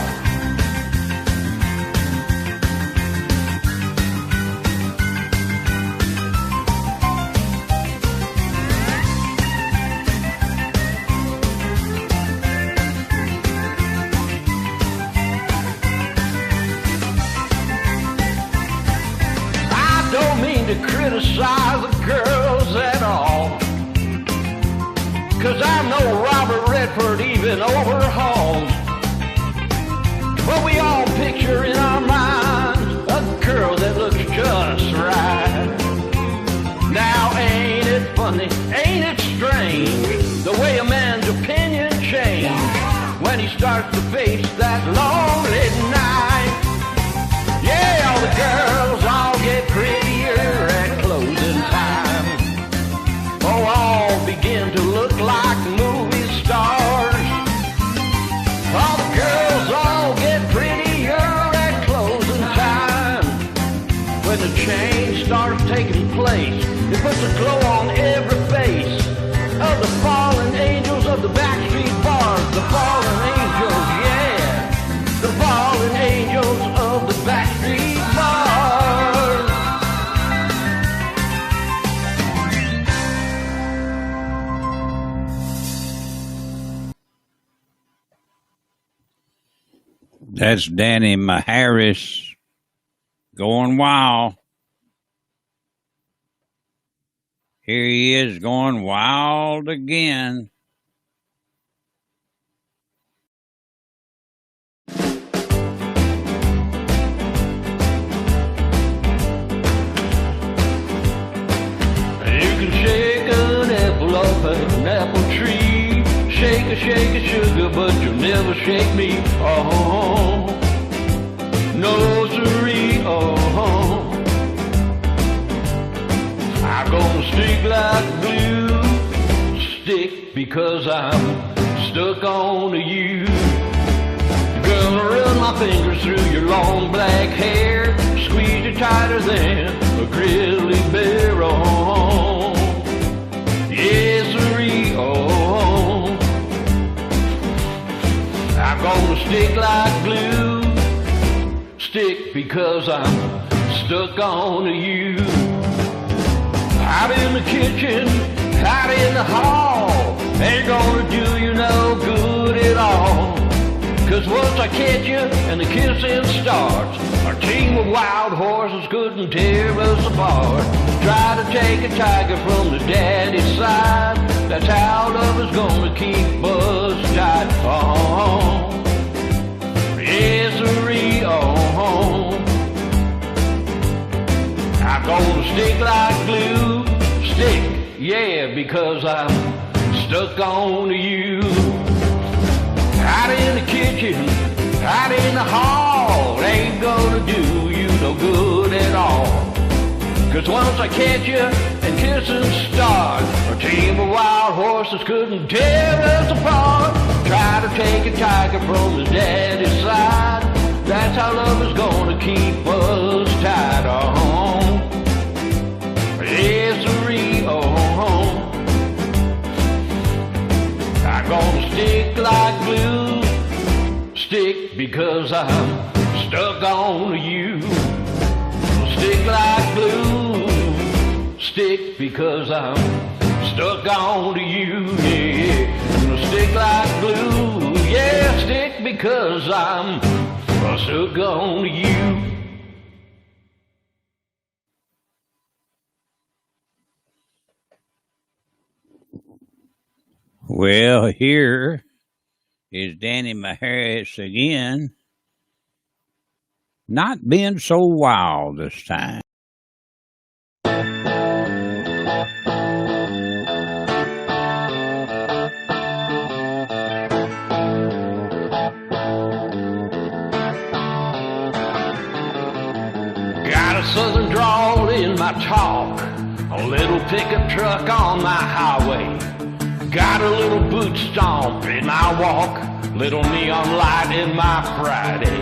To criticize the girls at all, 'cause I'm no Robert Redford even overhauled. But we all picture in our minds a girl that looks just right. Now ain't it funny, ain't it strange, the way a man's opinion changes when he starts to face that lonely night. Yeah, all the girls all get prettier at closing time. Oh, all begin to look like movie stars. All the girls all get prettier at closing time. When the change starts taking place, it puts a glow That's Danny Maharis going wild. Here he is going wild again. An apple tree, shake a sugar, but you'll never shake me. Oh, no siree. Oh, I'm gonna stick like glue, stick because I'm stuck on you. Gonna run my fingers through your long black hair, squeeze you tighter than a grizzly bear. Oh, yes, siree, oh, I'm gonna stick like glue, stick because I'm stuck on you. Out in the kitchen, out in the hall, ain't gonna do you no good at all. 'Cause once I catch you and the kissing starts, our team of wild horses couldn't tear us apart. Try to take a tiger from the daddy's side, that's how love is gonna keep us tight. Oh, yes, siree, oh, I'm gonna stick like glue, stick, yeah, because I'm stuck on you. Out in the kitchen, out in the hall, ain't gonna do you no good at all. 'Cause once I catch you and kiss and start, a team of wild horses couldn't tear us apart. Try to take a tiger from his daddy's side, that's how love is gonna keep us tied. Oh, yes, siree, oh, I'm gonna stick like glue, stick because I'm stuck on you. Stick like glue, stick because I'm stuck on you. Yeah, gonna stick like glue, yeah, stick because I'm stuck on you. Well, here is Danny Maharis again, not being so wild this time. Got a southern drawl in my talk, a little pickup truck on my highway. Got a little boot stomp in my walk, little neon light in my Friday.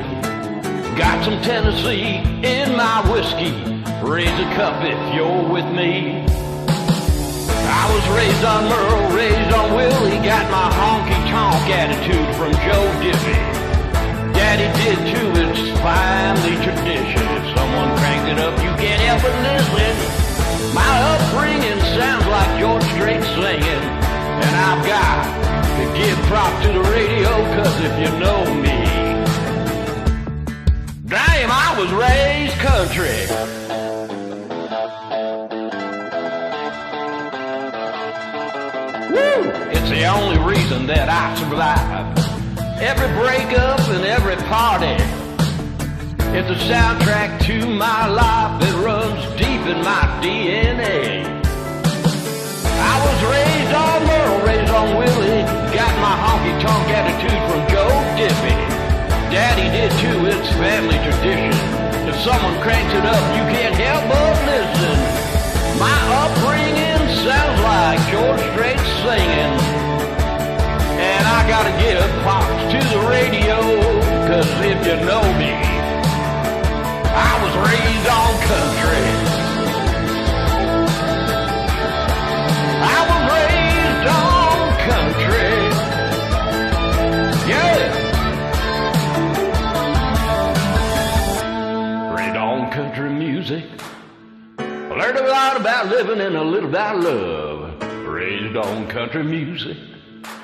Got some Tennessee in my whiskey, raise a cup if you're with me. I was raised on Merle, raised on Willie, got my honky-tonk attitude from Joe Diffie. Daddy did too, it's family tradition. If someone cranked it up, you can't help but listen. My upbringing sounds like George Strait singing. And I've got to give props to the radio, 'cause if you know me, damn, I was raised country. Woo! It's the only reason that I survive. Every breakup and every party, it's a soundtrack to my life that runs deep in my DNA. I was raised on Merle, raised on Willie, got my honky-tonk attitude from Joe Diffie. Daddy did too, it's family tradition. If someone cranks it up, you can't help but listen. My upbringing sounds like George Strait singing. And I gotta give props to the radio, 'cause if you know me, I was raised on country. I was raised on country, yeah. Raised on country music. Learned a lot about living and a little about love. Raised on country music,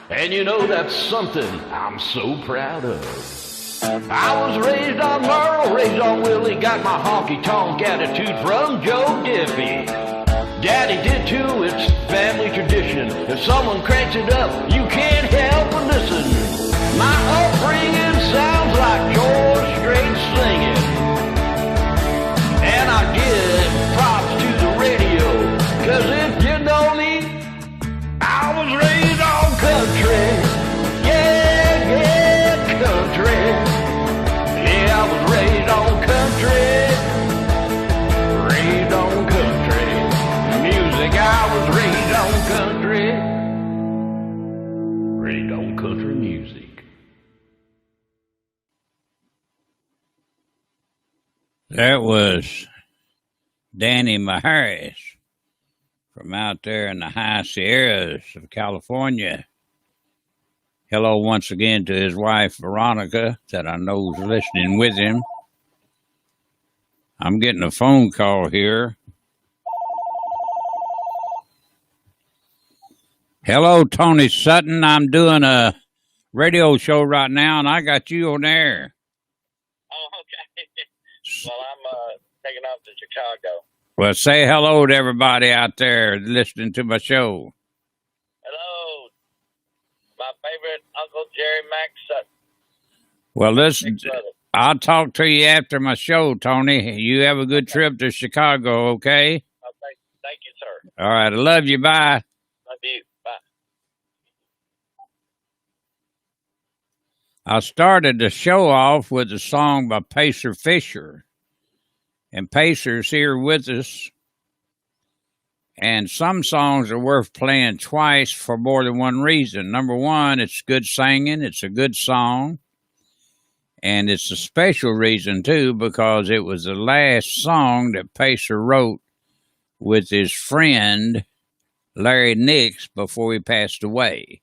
and you know that's something I'm so proud of. I was raised on Merle, raised on Willie, got my honky-tonk attitude from Joe Diffie. Daddy did too, it's family tradition. If someone cranks it up, you can't help but listen. My upbringing sounds like George Strait singing. And I give props to the radio, 'cause if you know me, I was raised on country. Yeah, country. Yeah, I was raised on country. Raised on country. Music, I was raised on country. Raised on country music. That was Danny Maharis from out there in the high Sierras of California. Hello once again to his wife, Veronica, that I know is listening with him. I'm getting a phone call here. Hello, Tony Sutton. I'm doing a radio show right now, and I got you on air. Oh, okay. Well, I'm taking off to Chicago. Well, say hello to everybody out there listening to my show. Hello, my favorite Uncle Jerry Mack Sutton. Well, listen, I'll talk to you after my show, Tony. You have a good trip to Chicago, okay? Oh, thank you, sir. All right, I love you. Bye. Love you. Bye. I started the show off with a song by Pacer Fisher. And Pacer's here with us. And some songs are worth playing twice for more than one reason. Number one, it's good singing. It's a good song. And it's a special reason, too, because it was the last song that Pacer wrote with his friend, Larry Nix, before he passed away.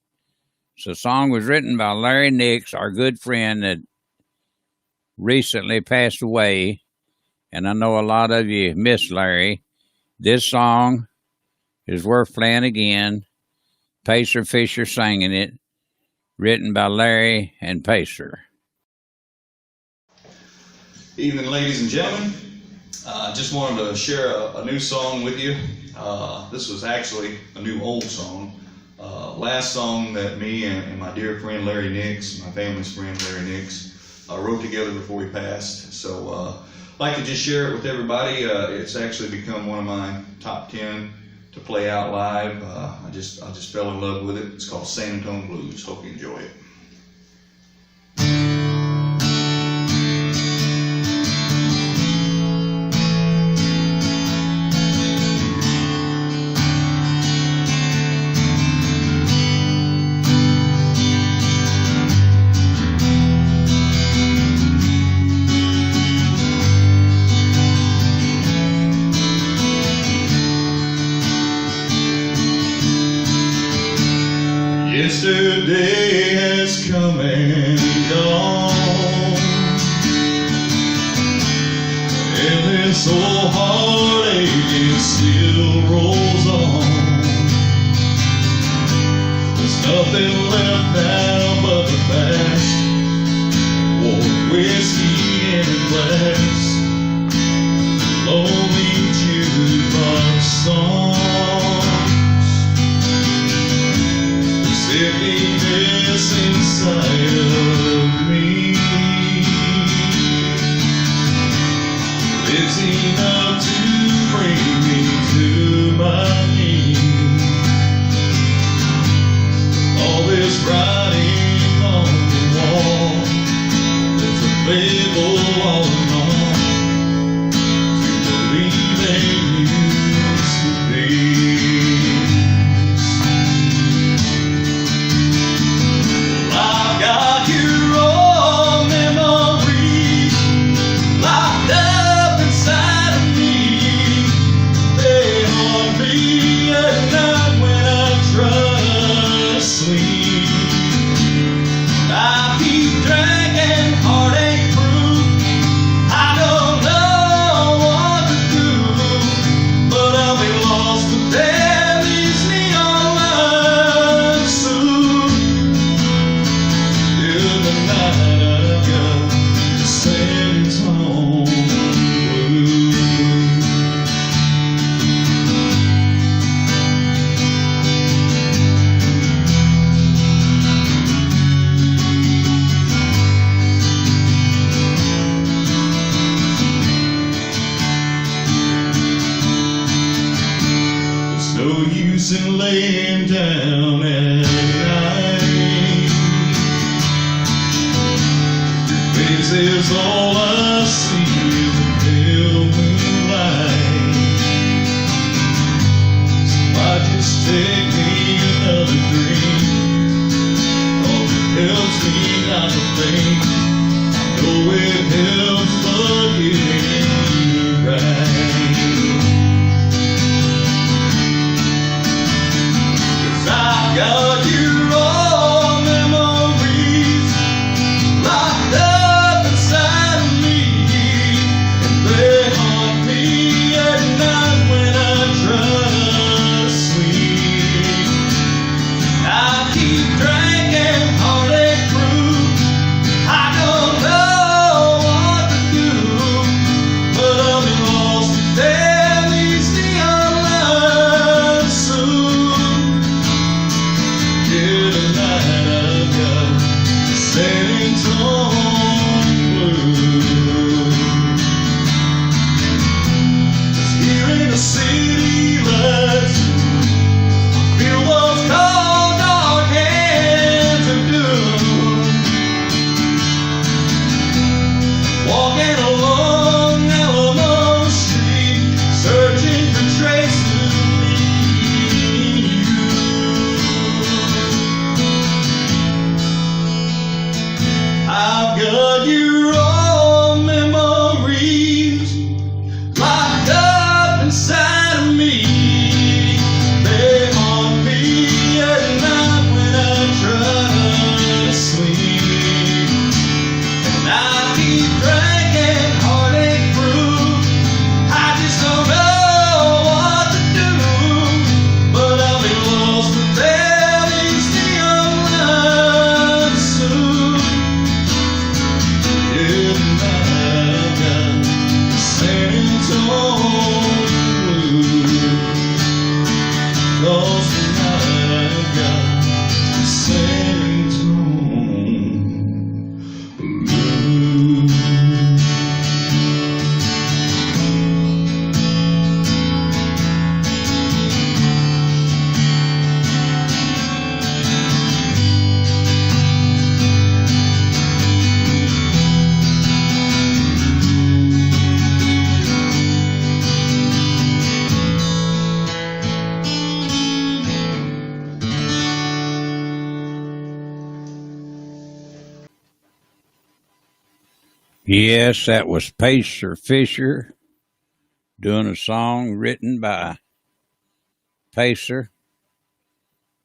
So the song was written by Larry Nix, our good friend that recently passed away. And I know a lot of you miss Larry. This song is worth playing again. Pacer Fisher singing it, written by Larry and Pacer. Evening, ladies and gentlemen. I just wanted to share a new song with you. This was actually a new old song. Last song that me and my dear friend Larry Nix, my family's friend Larry Nix, wrote together before he passed. So I'd like to just share it with everybody. It's actually become one of my top 10 to play out live. I just fell in love with it. It's called San Antonio Blues. Hope you enjoy it. Yesterday has come and gone, and this old heartache it still rolls on. There's nothing left now but the past, warm whiskey in a glass, lonely jukebox songs. Emptiness inside of me, it's enough to bring me to my knees. All this writing on the wall, there's a label all along to believe they used to be. Got you blues and laying down at night. Your face is all I see in the pale moonlight. So why just take me another drink? All it helps me not to think. I know it helps, but it ain't right. Got your old memories locked up inside of me, and they haunt me at night when I try to sleep. I keep drinking heartache brew. I don't know what to do, but I'll be lost if there leads the online soon. Tonight I've got San Antonio blues. Just here in the city lights, I feel what's called dark hands of doom. Walking along Alamo Street, searching for traces of me and you. I've got your old memories locked up inside of me. They haunt me at night when I try to sleep. And I keep drinking heartache brew. I just don't know what to do, but I'll be lost if there leads the online soon. Tonight I've got San Antonio blues. 'Cause tonight I've got San Antonio blues. Yes, that was Pacer Fisher doing a song written by Pacer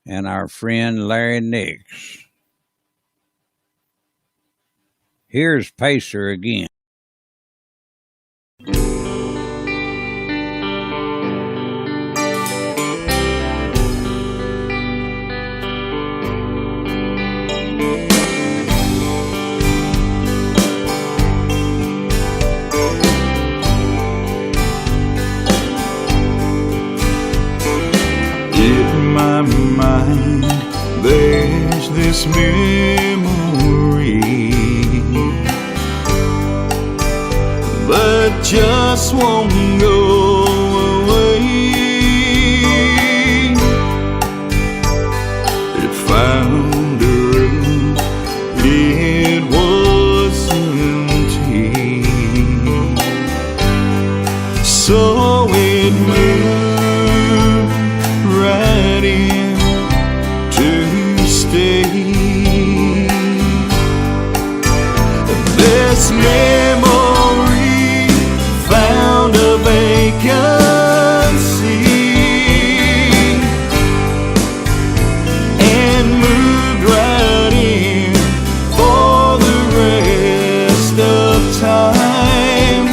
and our friend Larry Nix. Here's Pacer again. In my mind, there's this memory that just won't go away. It found a room, it was empty, so it moved right in to stay. This memory found a vacancy and moved right in for the rest of time.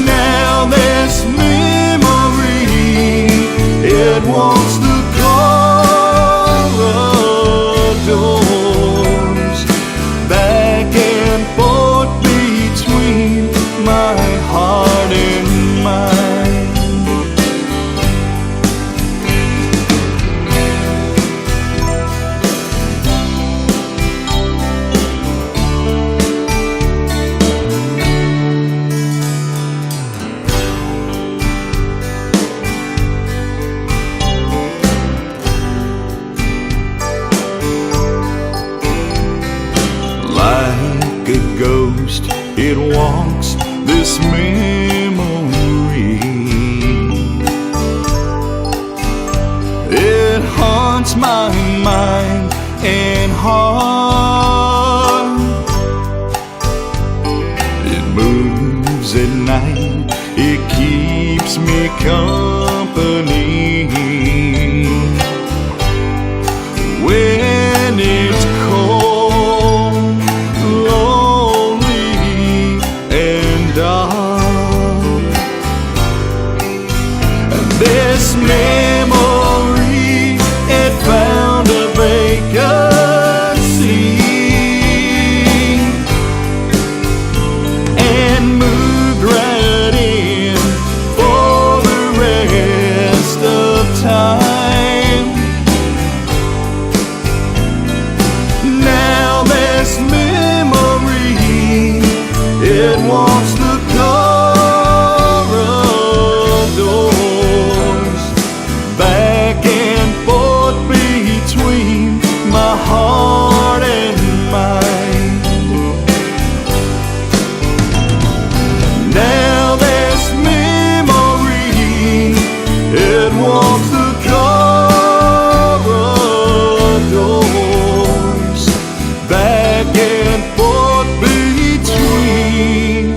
Now this memory, it wants the corridors back and forth between my heart and mind. it walks this memory. It haunts my mind and heart. It moves at night, it keeps me company. When it's cold, lonely, and dark, and this memory, it found a vacancy and moved right in for the rest of time. Now this memory, it wants the corridors, back and forth between my heart and mind. Now this memory, it wants the corridors, back and forth between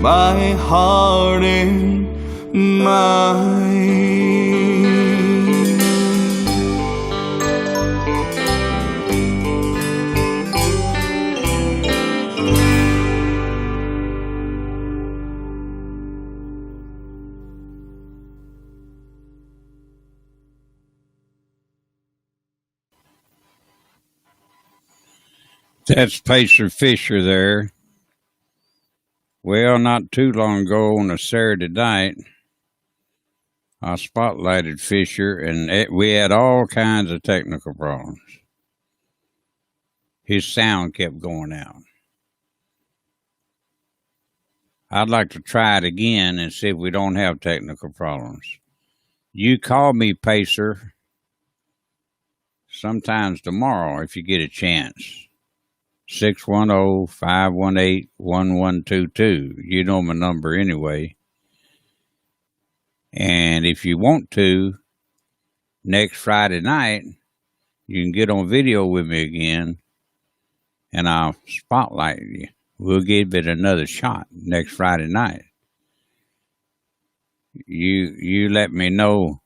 my heart and mind. That's Pacer Fisher there. Well, not too long ago on a Saturday night, I spotlighted Fisher, and we had all kinds of technical problems. His sound kept going out. I'd like to try it again and see if we don't have technical problems. You call me, Pacer, sometimes tomorrow if you get a chance. 610-518-1122. You know my number anyway. And if you want to, next Friday night, you can get on video with me again, and I'll spotlight you. We'll give it another shot next Friday night. You let me know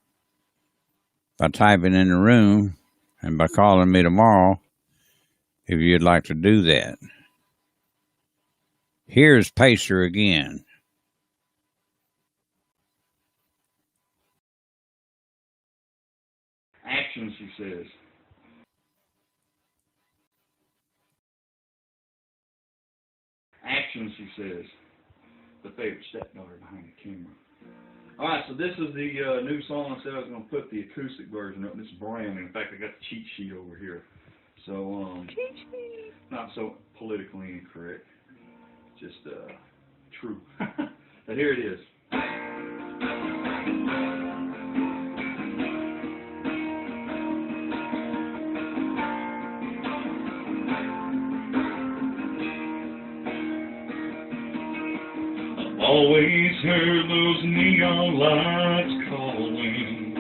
by typing in the room and by calling me tomorrow if you'd like to do that. Here's Pacer again. Action, she says. Action, she says. The favorite stepdaughter behind the camera. All right, so this is the new song. I said I was going to put the acoustic version up. This is brand new. In fact, I got the cheat sheet over here. So, not so politically incorrect, just true. But here it is. I've always heard those neon lights calling,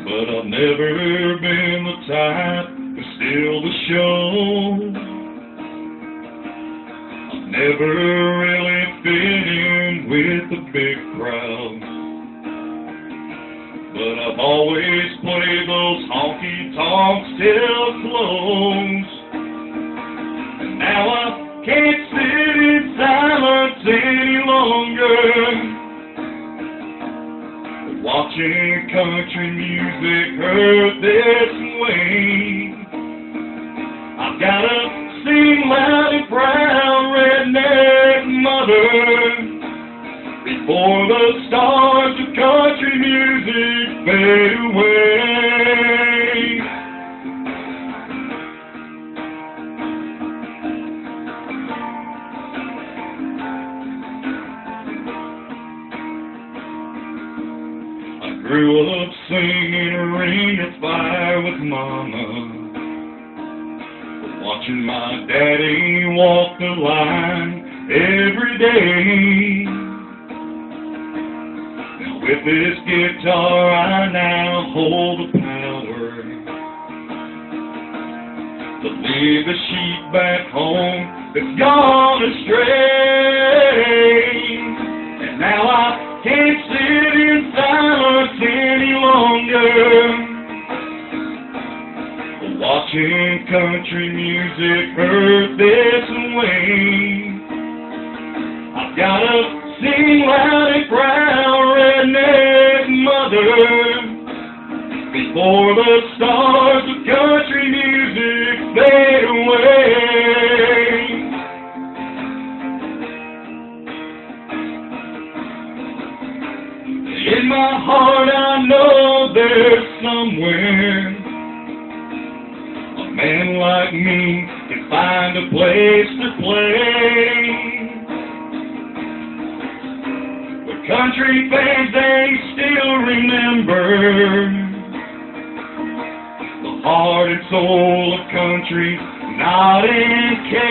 but I've never been the type to steal the show. I've never really fit in with the big crowd, but I've always played those honky-tonks till close. And now I can't sit in silence any longer, watching country music heard this way. I've gotta sing loud and proud, redneck mother, before the stars of country music fade away. Grew up singing Ring of Fire with Mama. watching my daddy walk the line every day. Now with this guitar I now hold the power to lead the sheep back home that's gone astray. And now I can't sit in silence any longer, watching country music hurt this way. I've gotta sing loud and proud, redneck mother, before the stars of country music fade away. In my heart I know there's somewhere a man like me can find a place to play, where country fans they still remember the heart and soul of country, not encaged.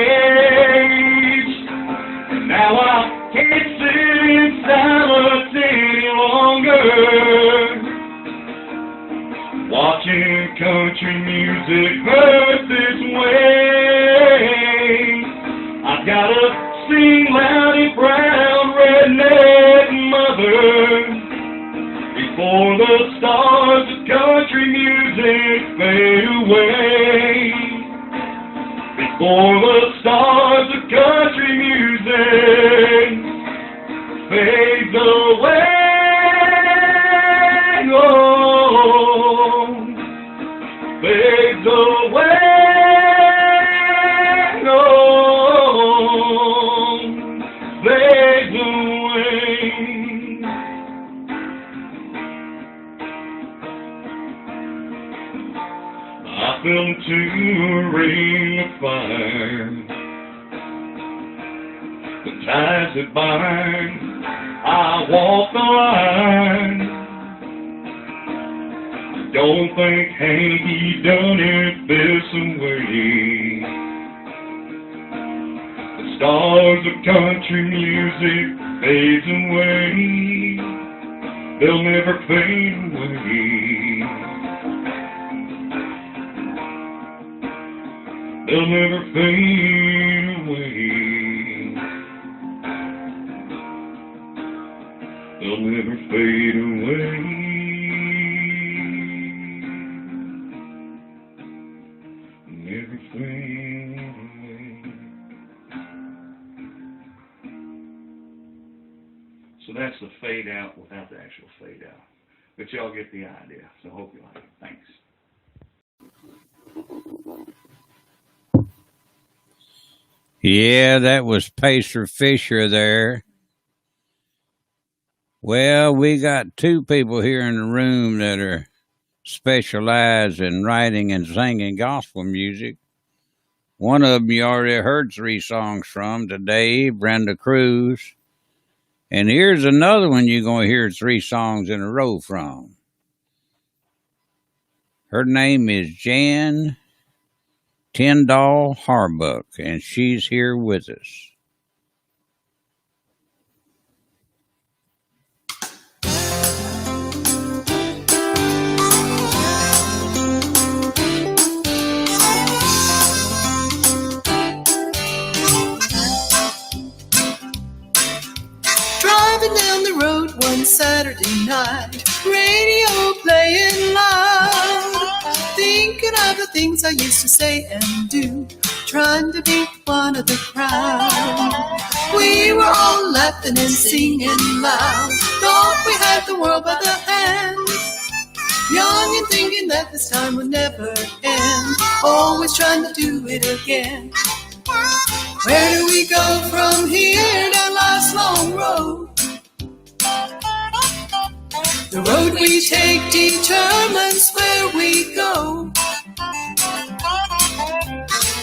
And now I can't sit in silence any longer, watching country music hurt this way. I've gotta sing loud and proud, redneck mother, before the stars of country music fade away. Before the stars of country music fades away. Oh, fades away. Oh, fades away. I fell into a ring of fire, the ties that bind, I walk the line. Don't think Hank he done it this way. The stars of country music fades away, they'll never fade away. They'll never fade away. They'll never fade away. Never fade away. So that's the fade out without the actual fade out. But y'all get the idea. So hope you like it. Thanks. Yeah, that was Pacer Fisher there. Well, we got two people here in the room that are specialized in writing and singing gospel music. One of them you already heard 3 songs from today, Brenda Cruz. And here's another one you're going to hear 3 songs in a row from. Her name is Jan Tyndall Harbuck, and she's here with us. Driving down the road one Saturday night, radio playing loud, thinking of the things I used to say and do, trying to be one of the crowd. We were all laughing and singing loud, thought we had the world by the hand, young and thinking that this time would never end, always trying to do it again. Where do we go from here down life's long road? The road we take determines where we go.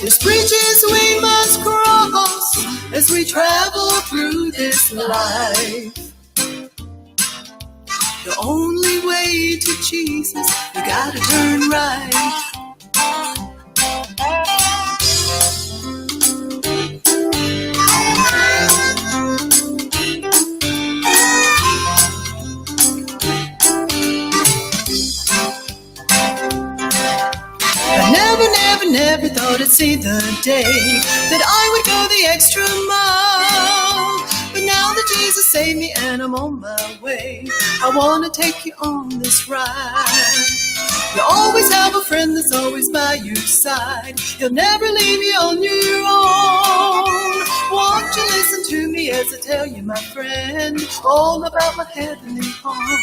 There's bridges we must cross as we travel through this life. The only way to Jesus, you gotta turn right. never thought I'd see the day that I would go the extra mile. But now that Jesus saved me and I'm on my way, I want to take you on this ride. You always have a friend that's always by your side. He'll never leave you on your own. Won't you listen to me as I tell you, my friend, all about my heavenly home?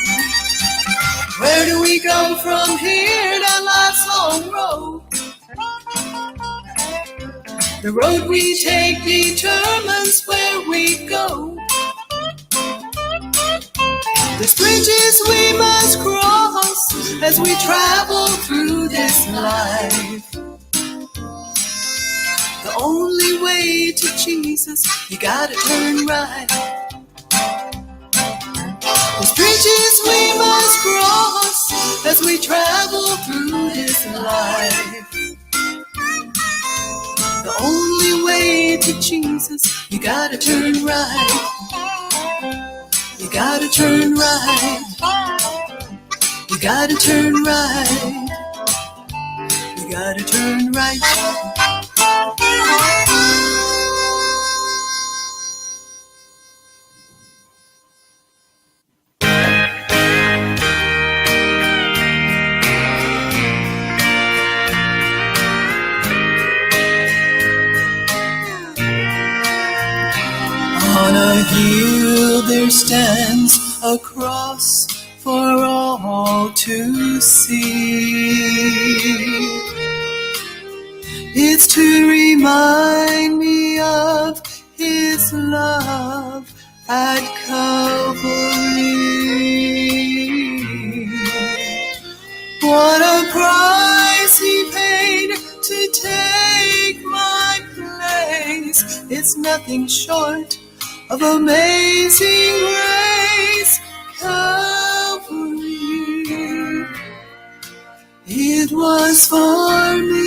Where do we go from here down life's long road? The road we take determines where we go. There's bridges we must cross as we travel through this life. The only way to Jesus, you gotta turn right. There's bridges we must cross as we travel through this life. The only way to Jesus, you gotta turn right. You gotta turn right. You gotta turn right. You gotta turn right. On a hill there stands a cross for all to see. It's to remind me of His love at Calvary. What a price He paid to take my place. It's nothing short of amazing grace. Calvary, it was for me.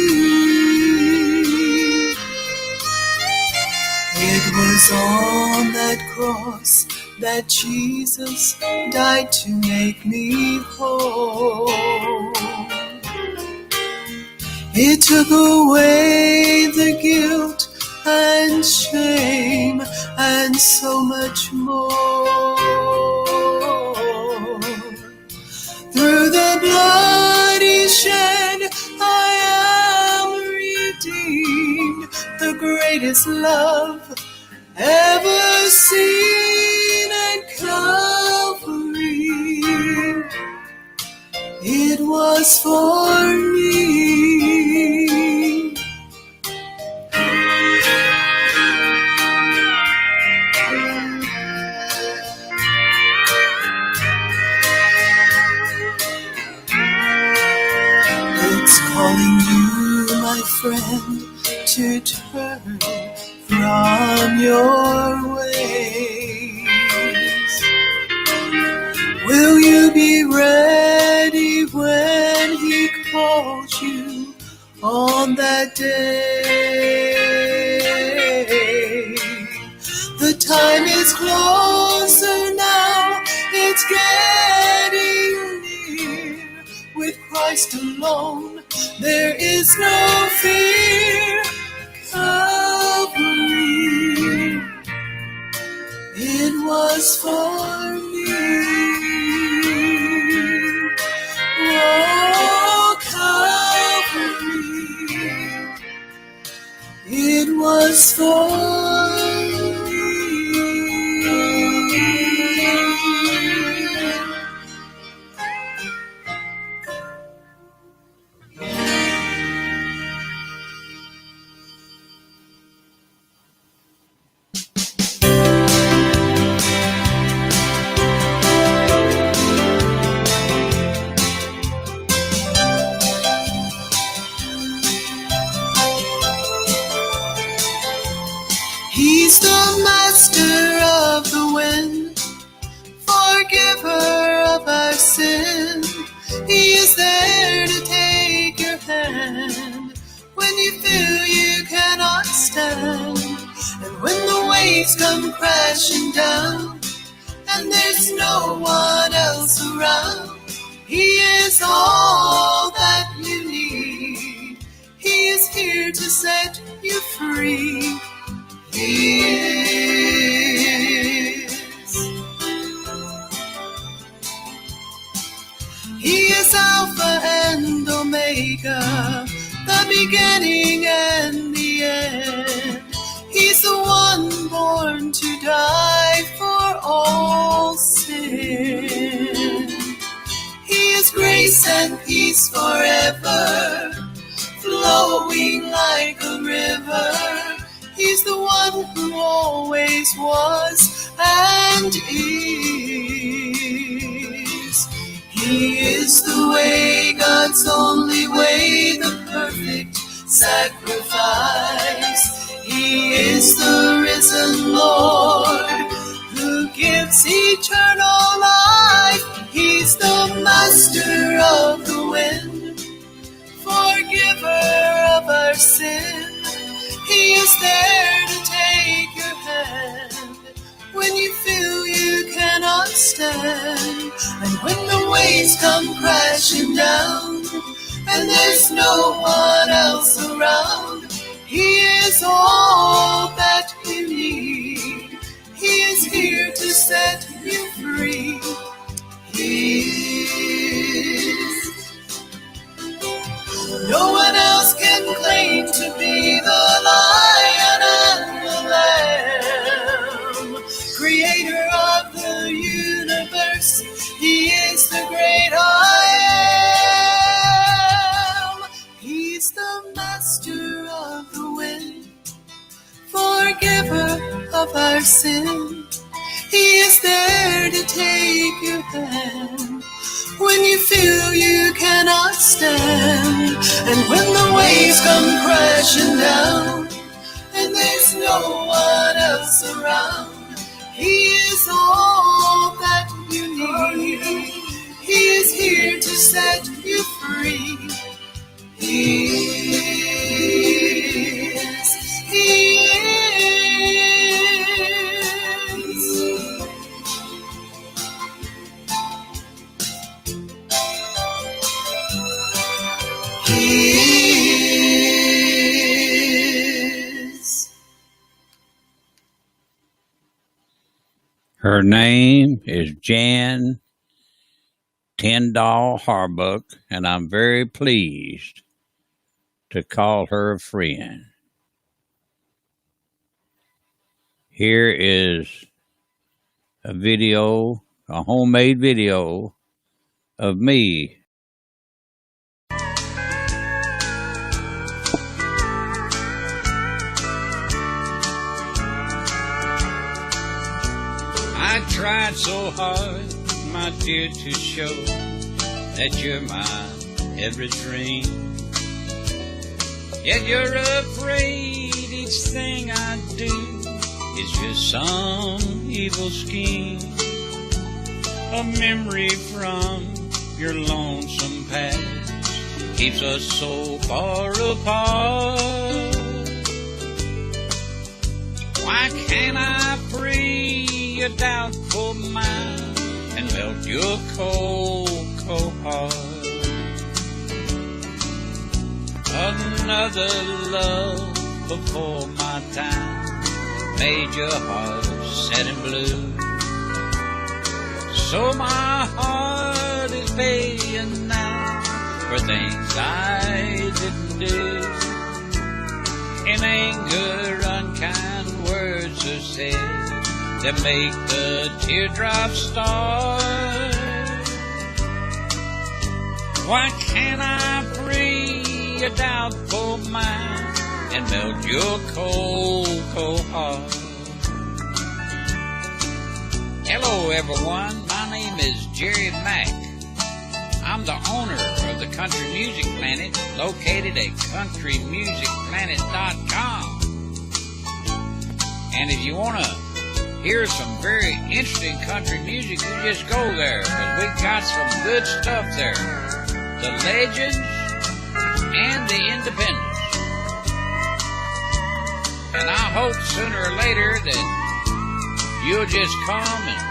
It was on that cross that Jesus died to make me whole. It took away the guilt and shame and so much more. Through the blood He shed, I am redeemed. The greatest love ever seen at Calvary. It was for me. Calling you, my friend, to turn from your ways. Will you be ready when He calls you on that day? The time is closer now, it's getting near. With Christ alone, there is no fear. Calvary, it was for me. Oh, Calvary, it was for me. He's the master of the wind, forgiver of our sin. He is there to take your hand when you feel you cannot stand. And when the waves come crashing down and there's no one else around, He is all that you need. He is here to set you free. He is Alpha and Omega, the beginning and the end. He's the one born to die for all sin. He is grace and peace forever, flowing like a river. He's the one who always was and is. He is the way, God's only way, the perfect sacrifice. He is the risen Lord who gives eternal life. He's the master of the wind, forgiver of our sin. He is there to take your hand when you feel you cannot stand. And when the waves come crashing down and there's no one else around, He is all that you need. He is here to set you free. He is. No one else can claim to be the Lion and the Lamb, creator of the universe. He is the great I am. He's the master of the wind, forgiver of our sin. He is there to take your hand when you feel you cannot stand. And when the waves come crashing down and there's no one else around, He is all that you need. He is here to set you free. He is. He is. Her name is Jan Tyndall Harbuck, and I'm very pleased to call her a friend. Here is a video, a homemade video of me. I tried so hard, my dear, to show that you're my every dream. Yet you're afraid each thing I do is just some evil scheme. A memory from your lonesome past keeps us so far apart. Why can't I free your doubtful mind and melt your cold, cold heart? Another love before my time made your heart sad and blue. So my heart is paying now for things I didn't do. In anger, unkind words are said that make the teardrops start. Why can't I free your doubtful mind and melt your cold, cold heart? Hello everyone, my name is Jerry Mack. I'm the owner of the Country Music Planet, located at countrymusicplanet.com. And if you want to hear some very interesting country music, you just go there, because we've got some good stuff there. The legends and the independents. And I hope sooner or later that you'll just come and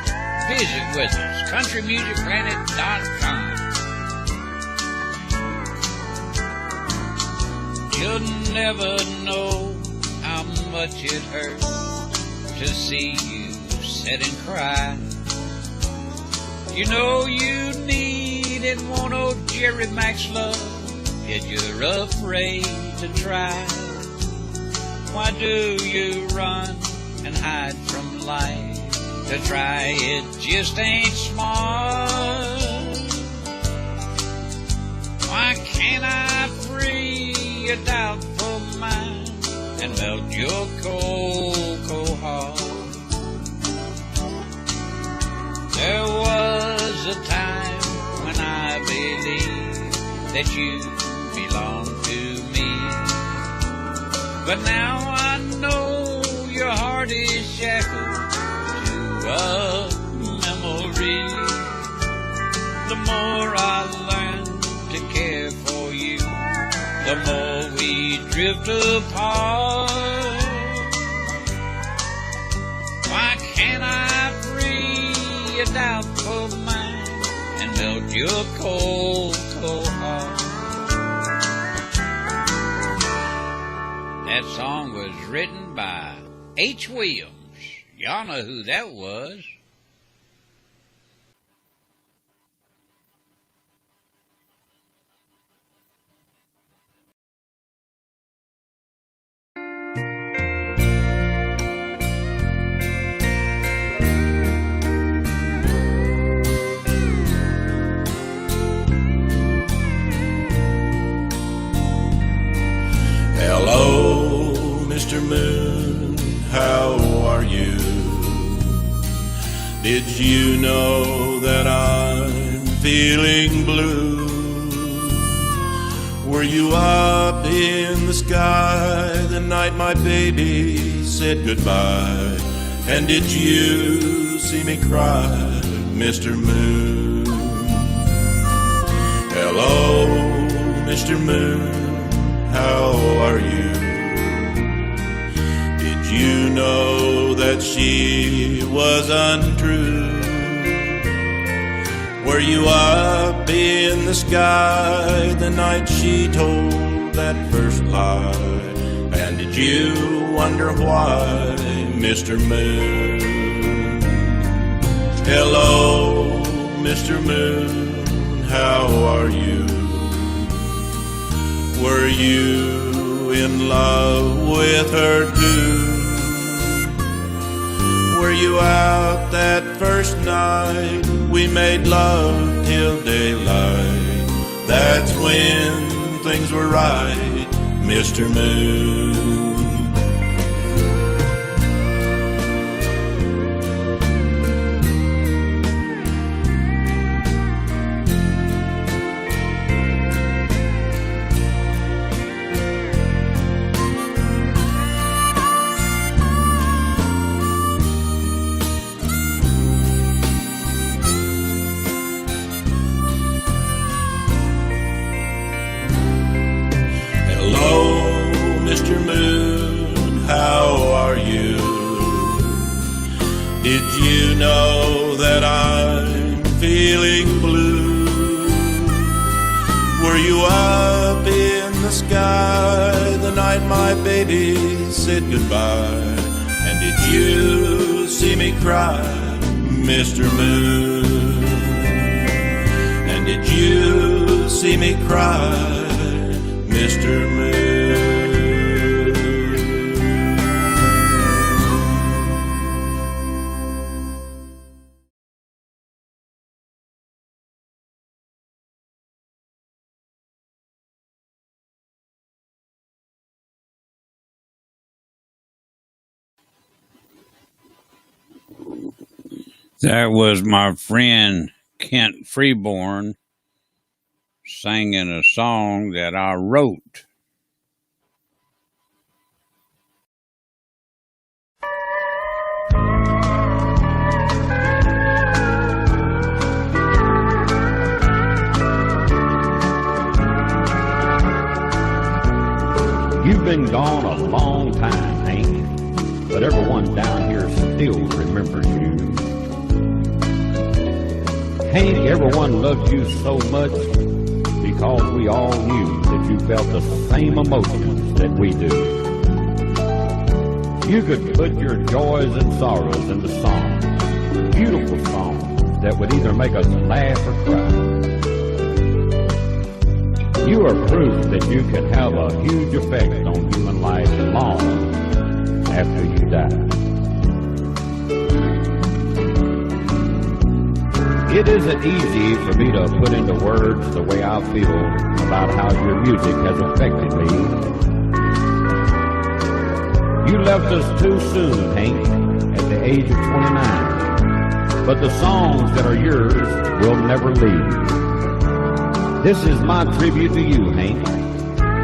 visit with us. countrymusicplanet.com. You'll never know how much it hurts to see you sit and cry. You know you need and want old Jerry Mack's love, yet you're afraid to try. Why do you run and hide from life? To try it just ain't smart. Why can't I free your doubtful mind and melt your cold, cold heart? There was a time when I believed that you belonged to me, but now I know your heart is shackled to a memory. The more I learn to care for you, the more we drift apart. Why can't I free your doubtful mind and melt your cold, cold heart? That song was written by H. Williams. Y'all know who that was. Hello, Mr. Moon, how are you? Did you know that I'm feeling blue? Were you up in the sky the night my baby said goodbye? And did you see me cry, Mr. Moon? Hello, Mr. Moon, how are you? Did you know that she was untrue? Were you up in the sky the night she told that first lie? And did you wonder why, Mr. Moon? Hello, Mr. Moon, how are you? Were you in love with her too? Were you out that first night we made love till daylight? That's when things were right, Mr. Moon. Mr. Moon, how are you? Did you know that I'm feeling blue? Were you up in the sky the night my baby said goodbye? And did you see me cry, Mr. Moon? And did you see me cry, Mr. Moon? That was my friend Kent Freeborn singing a song that I wrote. You've been gone a long time, Hank, but everyone down here still remembers you. Hank, everyone loves you so much because we all knew that you felt the same emotions that we do. You could put your joys and sorrows into songs, beautiful songs that would either make us laugh or cry. You are proof that you can have a huge effect on human life long after you die. It isn't easy for me to put into words the way I feel about how your music has affected me. You left us too soon, Hank, at the age of 29. But the songs that are yours will never leave. This is my tribute to you, Hank,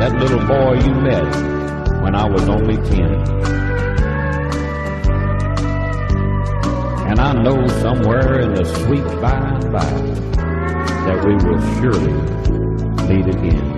that little boy you met when I was only 10. And I know somewhere in the sweet by and by that we will surely meet again.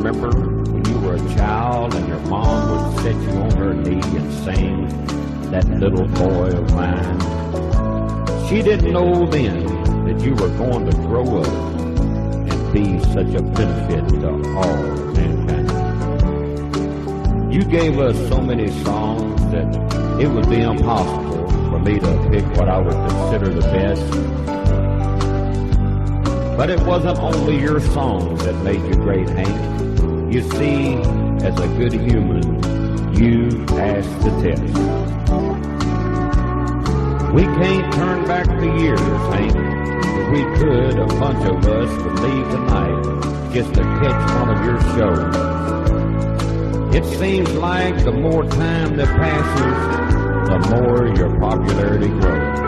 Remember when you were a child and your mom would set you on her knee and sing That Little Boy of Mine? She didn't know then that you were going to grow up and be such a benefit to all mankind. You gave us so many songs that it would be impossible for me to pick what I would consider the best. But it wasn't only your songs that made you great, Hank. You see, as a good human, you passed the test. We can't turn back the years, Hank. If we could, a bunch of us would leave tonight just to catch one of your shows. It seems like the more time that passes, the more your popularity grows.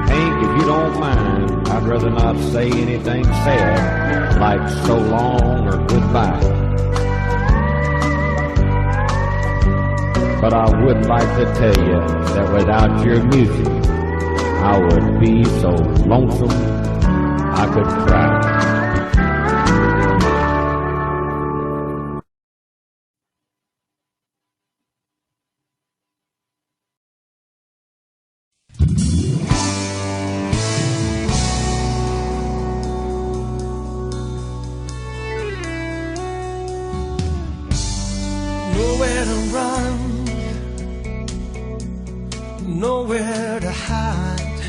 Hank, if you don't mind, I'd rather not say anything sad, like so long or goodbye. But I would like to tell you that without your music, I would be so lonesome I could cry. Nowhere to run, nowhere to hide.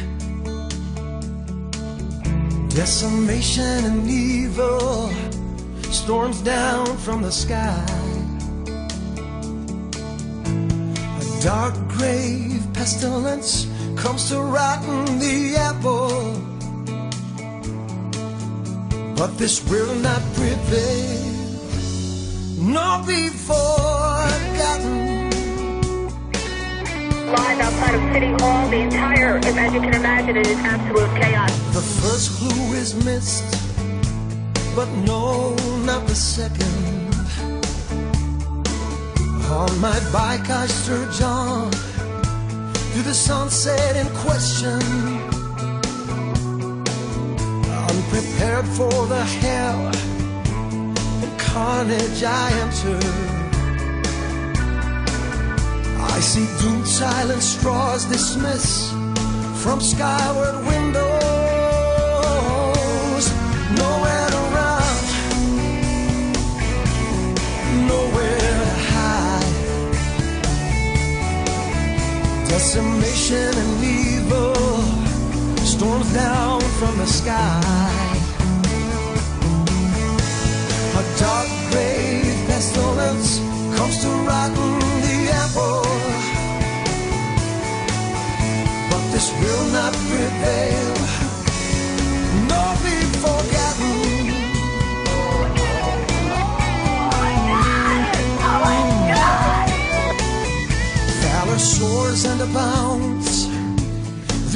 Decimation and evil storms down from the sky. A dark grave pestilence comes to rotten the apple. But this will not prevail, nor be forgotten. Live outside of City Hall, the entire, as you can imagine, it is absolute chaos. The first clue is missed, but no, not the second. On my bike I surge on through the sunset in question, unprepared for the hell and carnage I enter. I see doomed silent straws dismiss from skyward windows. Nowhere to run, nowhere to hide. Decimation and evil storms down from the sky. A dark grave pestilence comes to rotten the apple. But this will not prevail, nor be forgotten.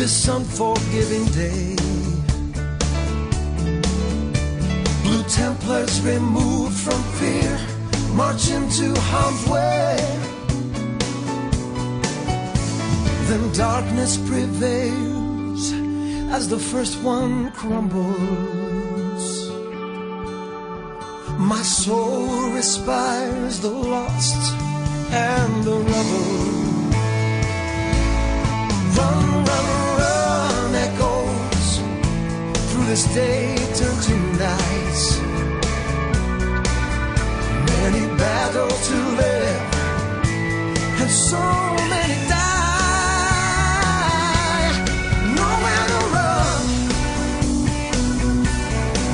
this unforgiving day. Blue Templars removed from fear, march into harm's way. Then darkness prevails as the first one crumbles. My soul respires the lost and the rubble. Run, run, run, echoes through this day turn to nights. Many battles to live, and so many die. Nowhere to run,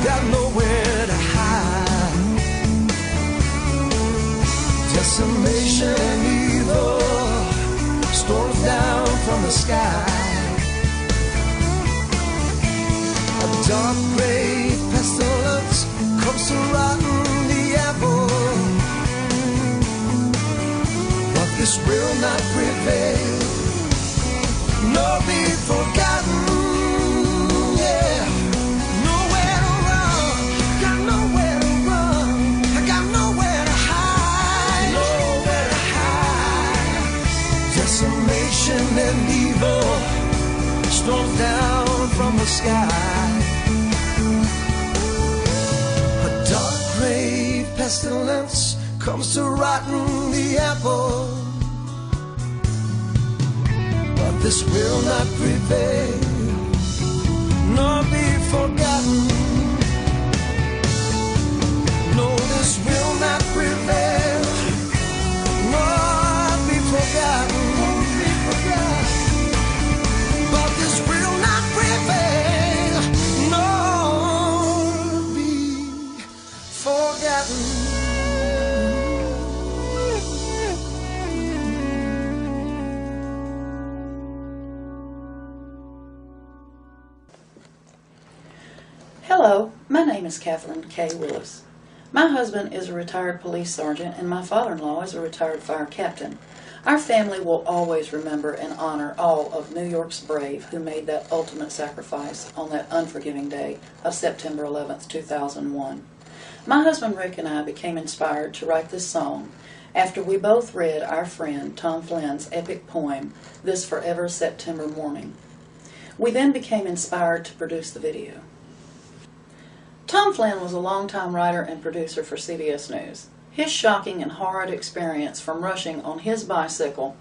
got nowhere to hide. Decimation and evil storms down from the sky. A dark gray pestilence comes to rotten the apple, but this will not prevail, nor be forgotten. Yeah, nowhere to run, got nowhere to run, I got nowhere to hide, nowhere to hide. Decimation and evil storms down from the sky. A dark gray pestilence comes to rotten the apple, but this will not prevail, nor be forgotten. No, this will not prevail, nor be forgotten. But this will not prevail, nor be forgotten. Hello, my name is Kathleen K. Willis. My husband is a retired police sergeant and my father-in-law is a retired fire captain. Our family will always remember and honor all of New York's brave who made that ultimate sacrifice on that unforgiving day of September 11th, 2001. My husband Rick and I became inspired to write this song after we both read our friend Tom Flynn's epic poem, This Forever September Morning. We then became inspired to produce the video. Tom Flynn was a longtime writer and producer for CBS News. His shocking and horrid experience from rushing on his bicycle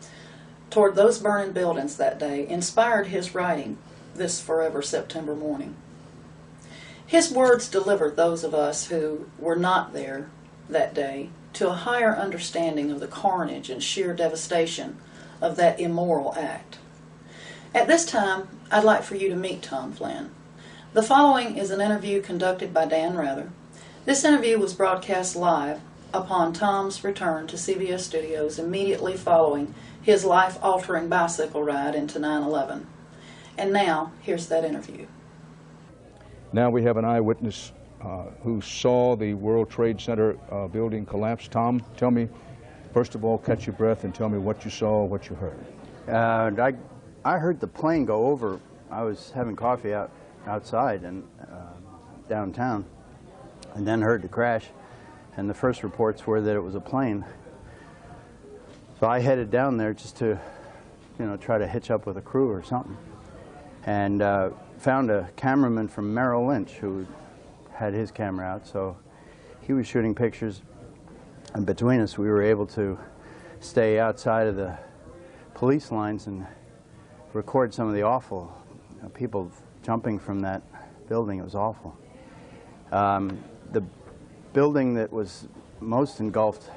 toward those burning buildings that day inspired his writing, This Forever September Morning. His words delivered those of us who were not there that day to a higher understanding of the carnage and sheer devastation of that immoral act. At this time, I'd like for you to meet Tom Flynn. The following is an interview conducted by Dan Rather. This interview was broadcast live upon Tom's return to CBS Studios immediately following his life-altering bicycle ride into 9/11. And now, here's that interview. Now we have an eyewitness who saw the World Trade Center building collapse. Tom, tell me, first of all, catch your breath and tell me what you saw, what you heard. I heard the plane go over. I was having coffee outside and downtown, and then heard the crash, and the first reports were that it was a plane. So I headed down there just to, try to hitch up with a crew or something, and found a cameraman from Merrill Lynch who had his camera out, so he was shooting pictures, and between us we were able to stay outside of the police lines and record some of the awful people jumping from that building. It was awful. The building that was most engulfed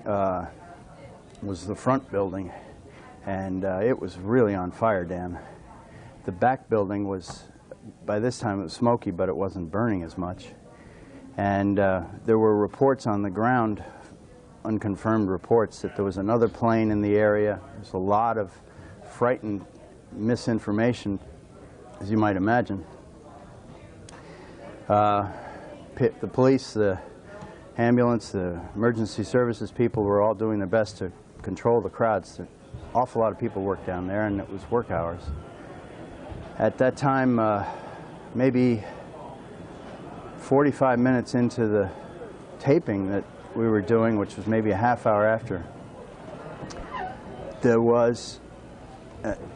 was the front building, and it was really on fire, Dan. The back building was, by this time it was smoky, but it wasn't burning as much. And there were reports on the ground, unconfirmed reports, that there was another plane in the area. There's a lot of frightened misinformation, as you might imagine. The police, the ambulance, the emergency services people were all doing their best to control the crowds. An awful lot of people worked down there, and it was work hours. At that time, maybe 45 minutes into the taping that we were doing, which was maybe a half hour after, there was,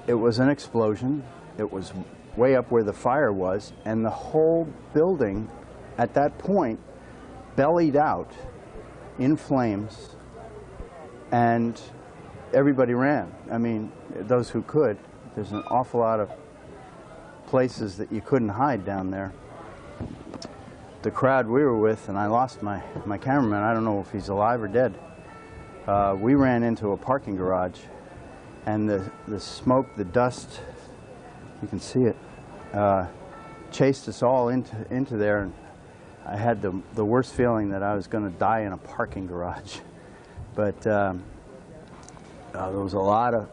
it was an explosion. It was way up where the fire was, and the whole building at that point bellied out in flames, and everybody ran. I mean, those who could. There's an awful lot of places that you couldn't hide down there. The crowd we were with, and I lost my cameraman, I don't know if he's alive or dead, we ran into a parking garage, and the smoke, the dust, you can see it, chased us all into there, and I had the worst feeling that I was going to die in a parking garage. But there was a lot of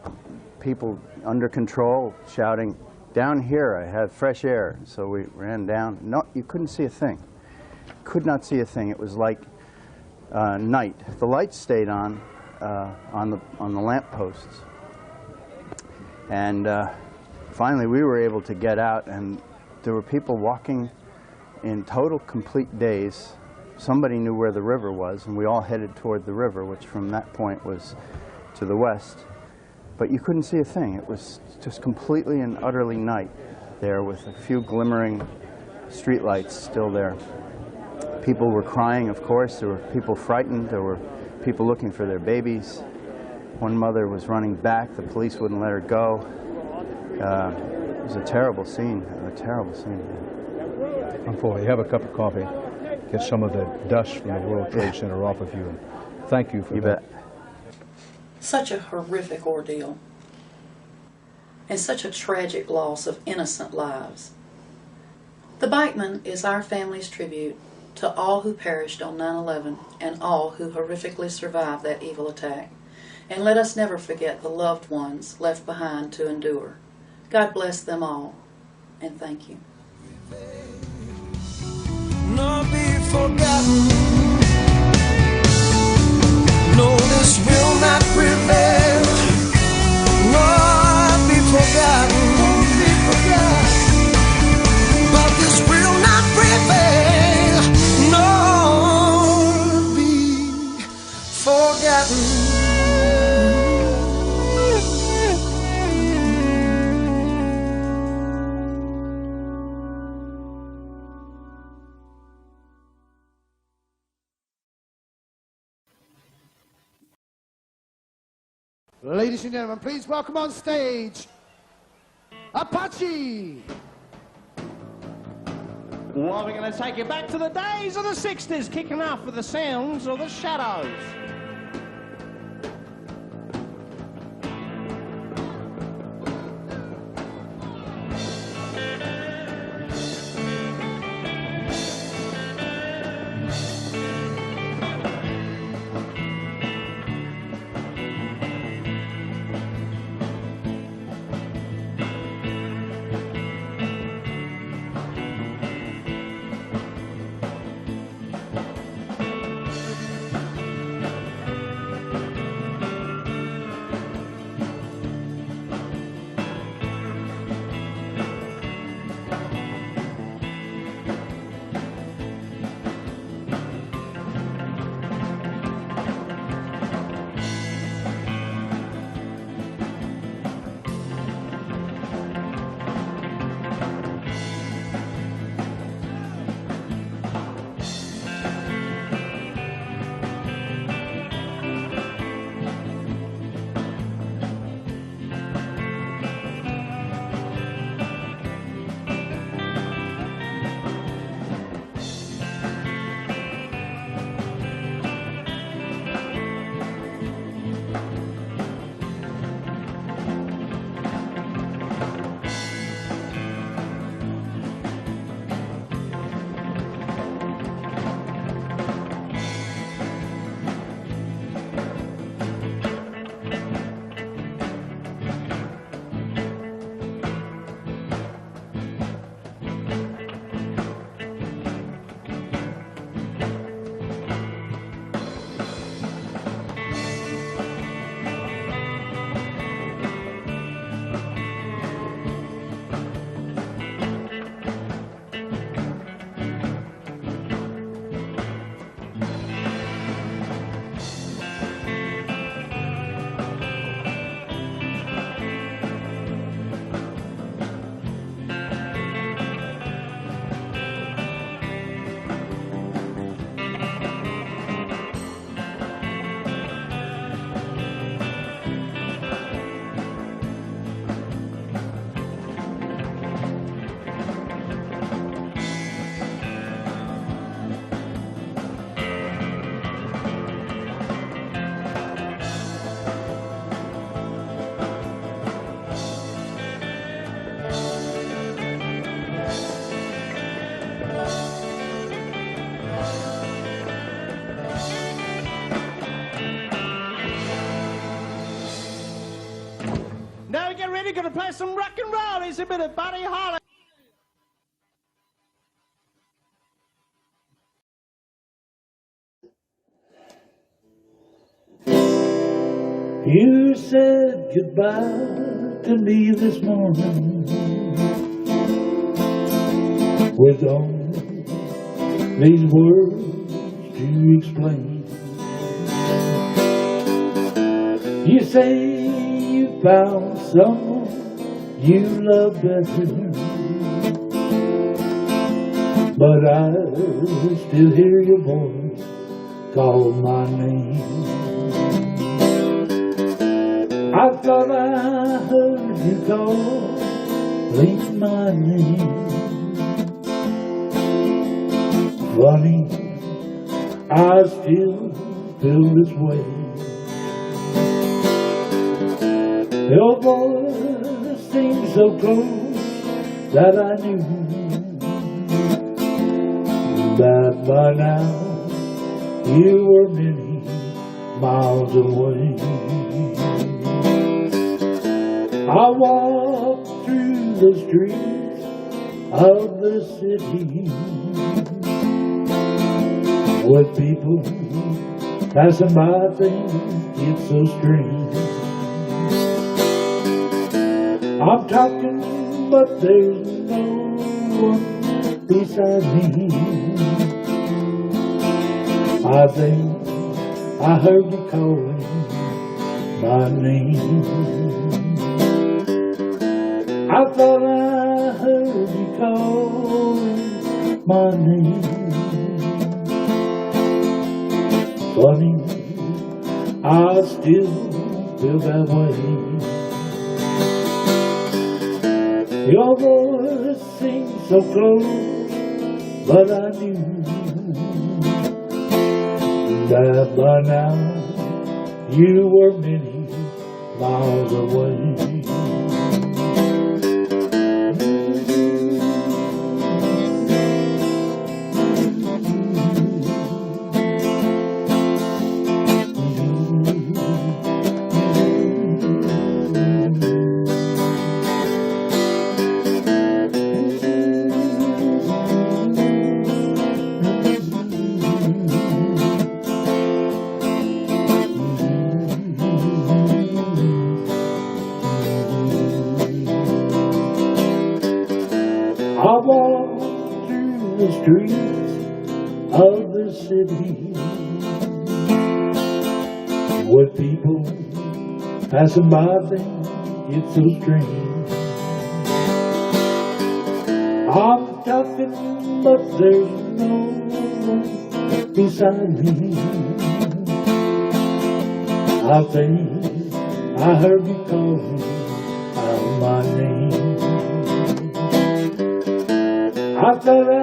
people under control shouting, "Down here, I have fresh air." So we ran down. No, you couldn't see a thing. Could not see a thing. It was like night. The lights stayed on the lamp posts. And finally, we were able to get out, and there were people walking in total, complete daze. Somebody knew where the river was, and we all headed toward the river, which from that point was to the west. But you couldn't see a thing. It was just completely and utterly night there, with a few glimmering streetlights still there. People were crying, of course. There were people frightened. There were people looking for their babies. One mother was running back. The police wouldn't let her go. It was a terrible scene, a terrible scene. Unfortunately, have a cup of coffee, get some of the dust from the World Trade Center off of you, and thank you for that. Bet. Such a horrific ordeal, and such a tragic loss of innocent lives. The Beichtman is our family's tribute to all who perished on 9/11 and all who horrifically survived that evil attack. And let us never forget the loved ones left behind to endure. God bless them all, and thank you. Nor be forgotten. No, this will not prevail. Nor be forgotten. But this will not prevail. Nor be forgotten. Ladies and gentlemen, please welcome on stage, Apache! Well, we're going to take you back to the days of the 60s, kicking off with the sounds of the Shadows. We're gonna play some rock and roll. It's a bit of Buddy Holly. You said goodbye to me this morning with only these words to explain. You say you found someone you love better, but I still hear your voice call my name. I thought I heard you calling my name. Funny, I still feel this way. Your voice seems so close that I knew that by now you were many miles away. I walk through the streets of the city with people passing by, think it's so strange. I'm talking, but there's no one beside me. I think I heard you calling my name. I thought I heard you calling my name. Funny, I still feel that way. Your voice seems so close, but I knew that by now you were many miles away. I walk through the streets of the city with people passing by, think it's so strange. I'm talking, but there's no one beside me. I think I heard you calling out my name. I thought I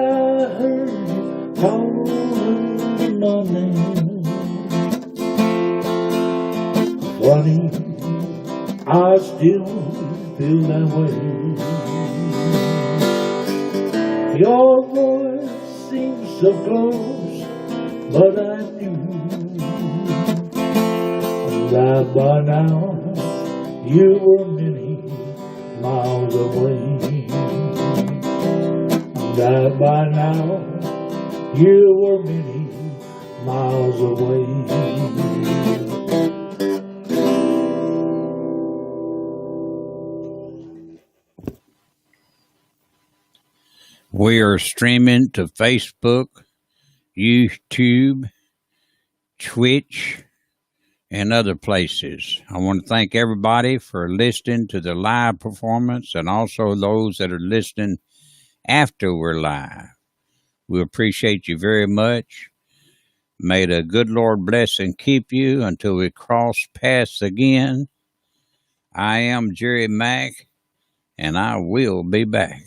heard you calling my name. Funny, I still feel that way. Your voice seems so close, but I knew that by now you were many miles away. That by now you were many miles away. We are streaming to Facebook, YouTube, Twitch, and other places. I want to thank everybody for listening to the live performance and also those that are listening after we're live. We appreciate you very much. May the good Lord bless and keep you until we cross paths again. I am Jerry Mack, and I will be back.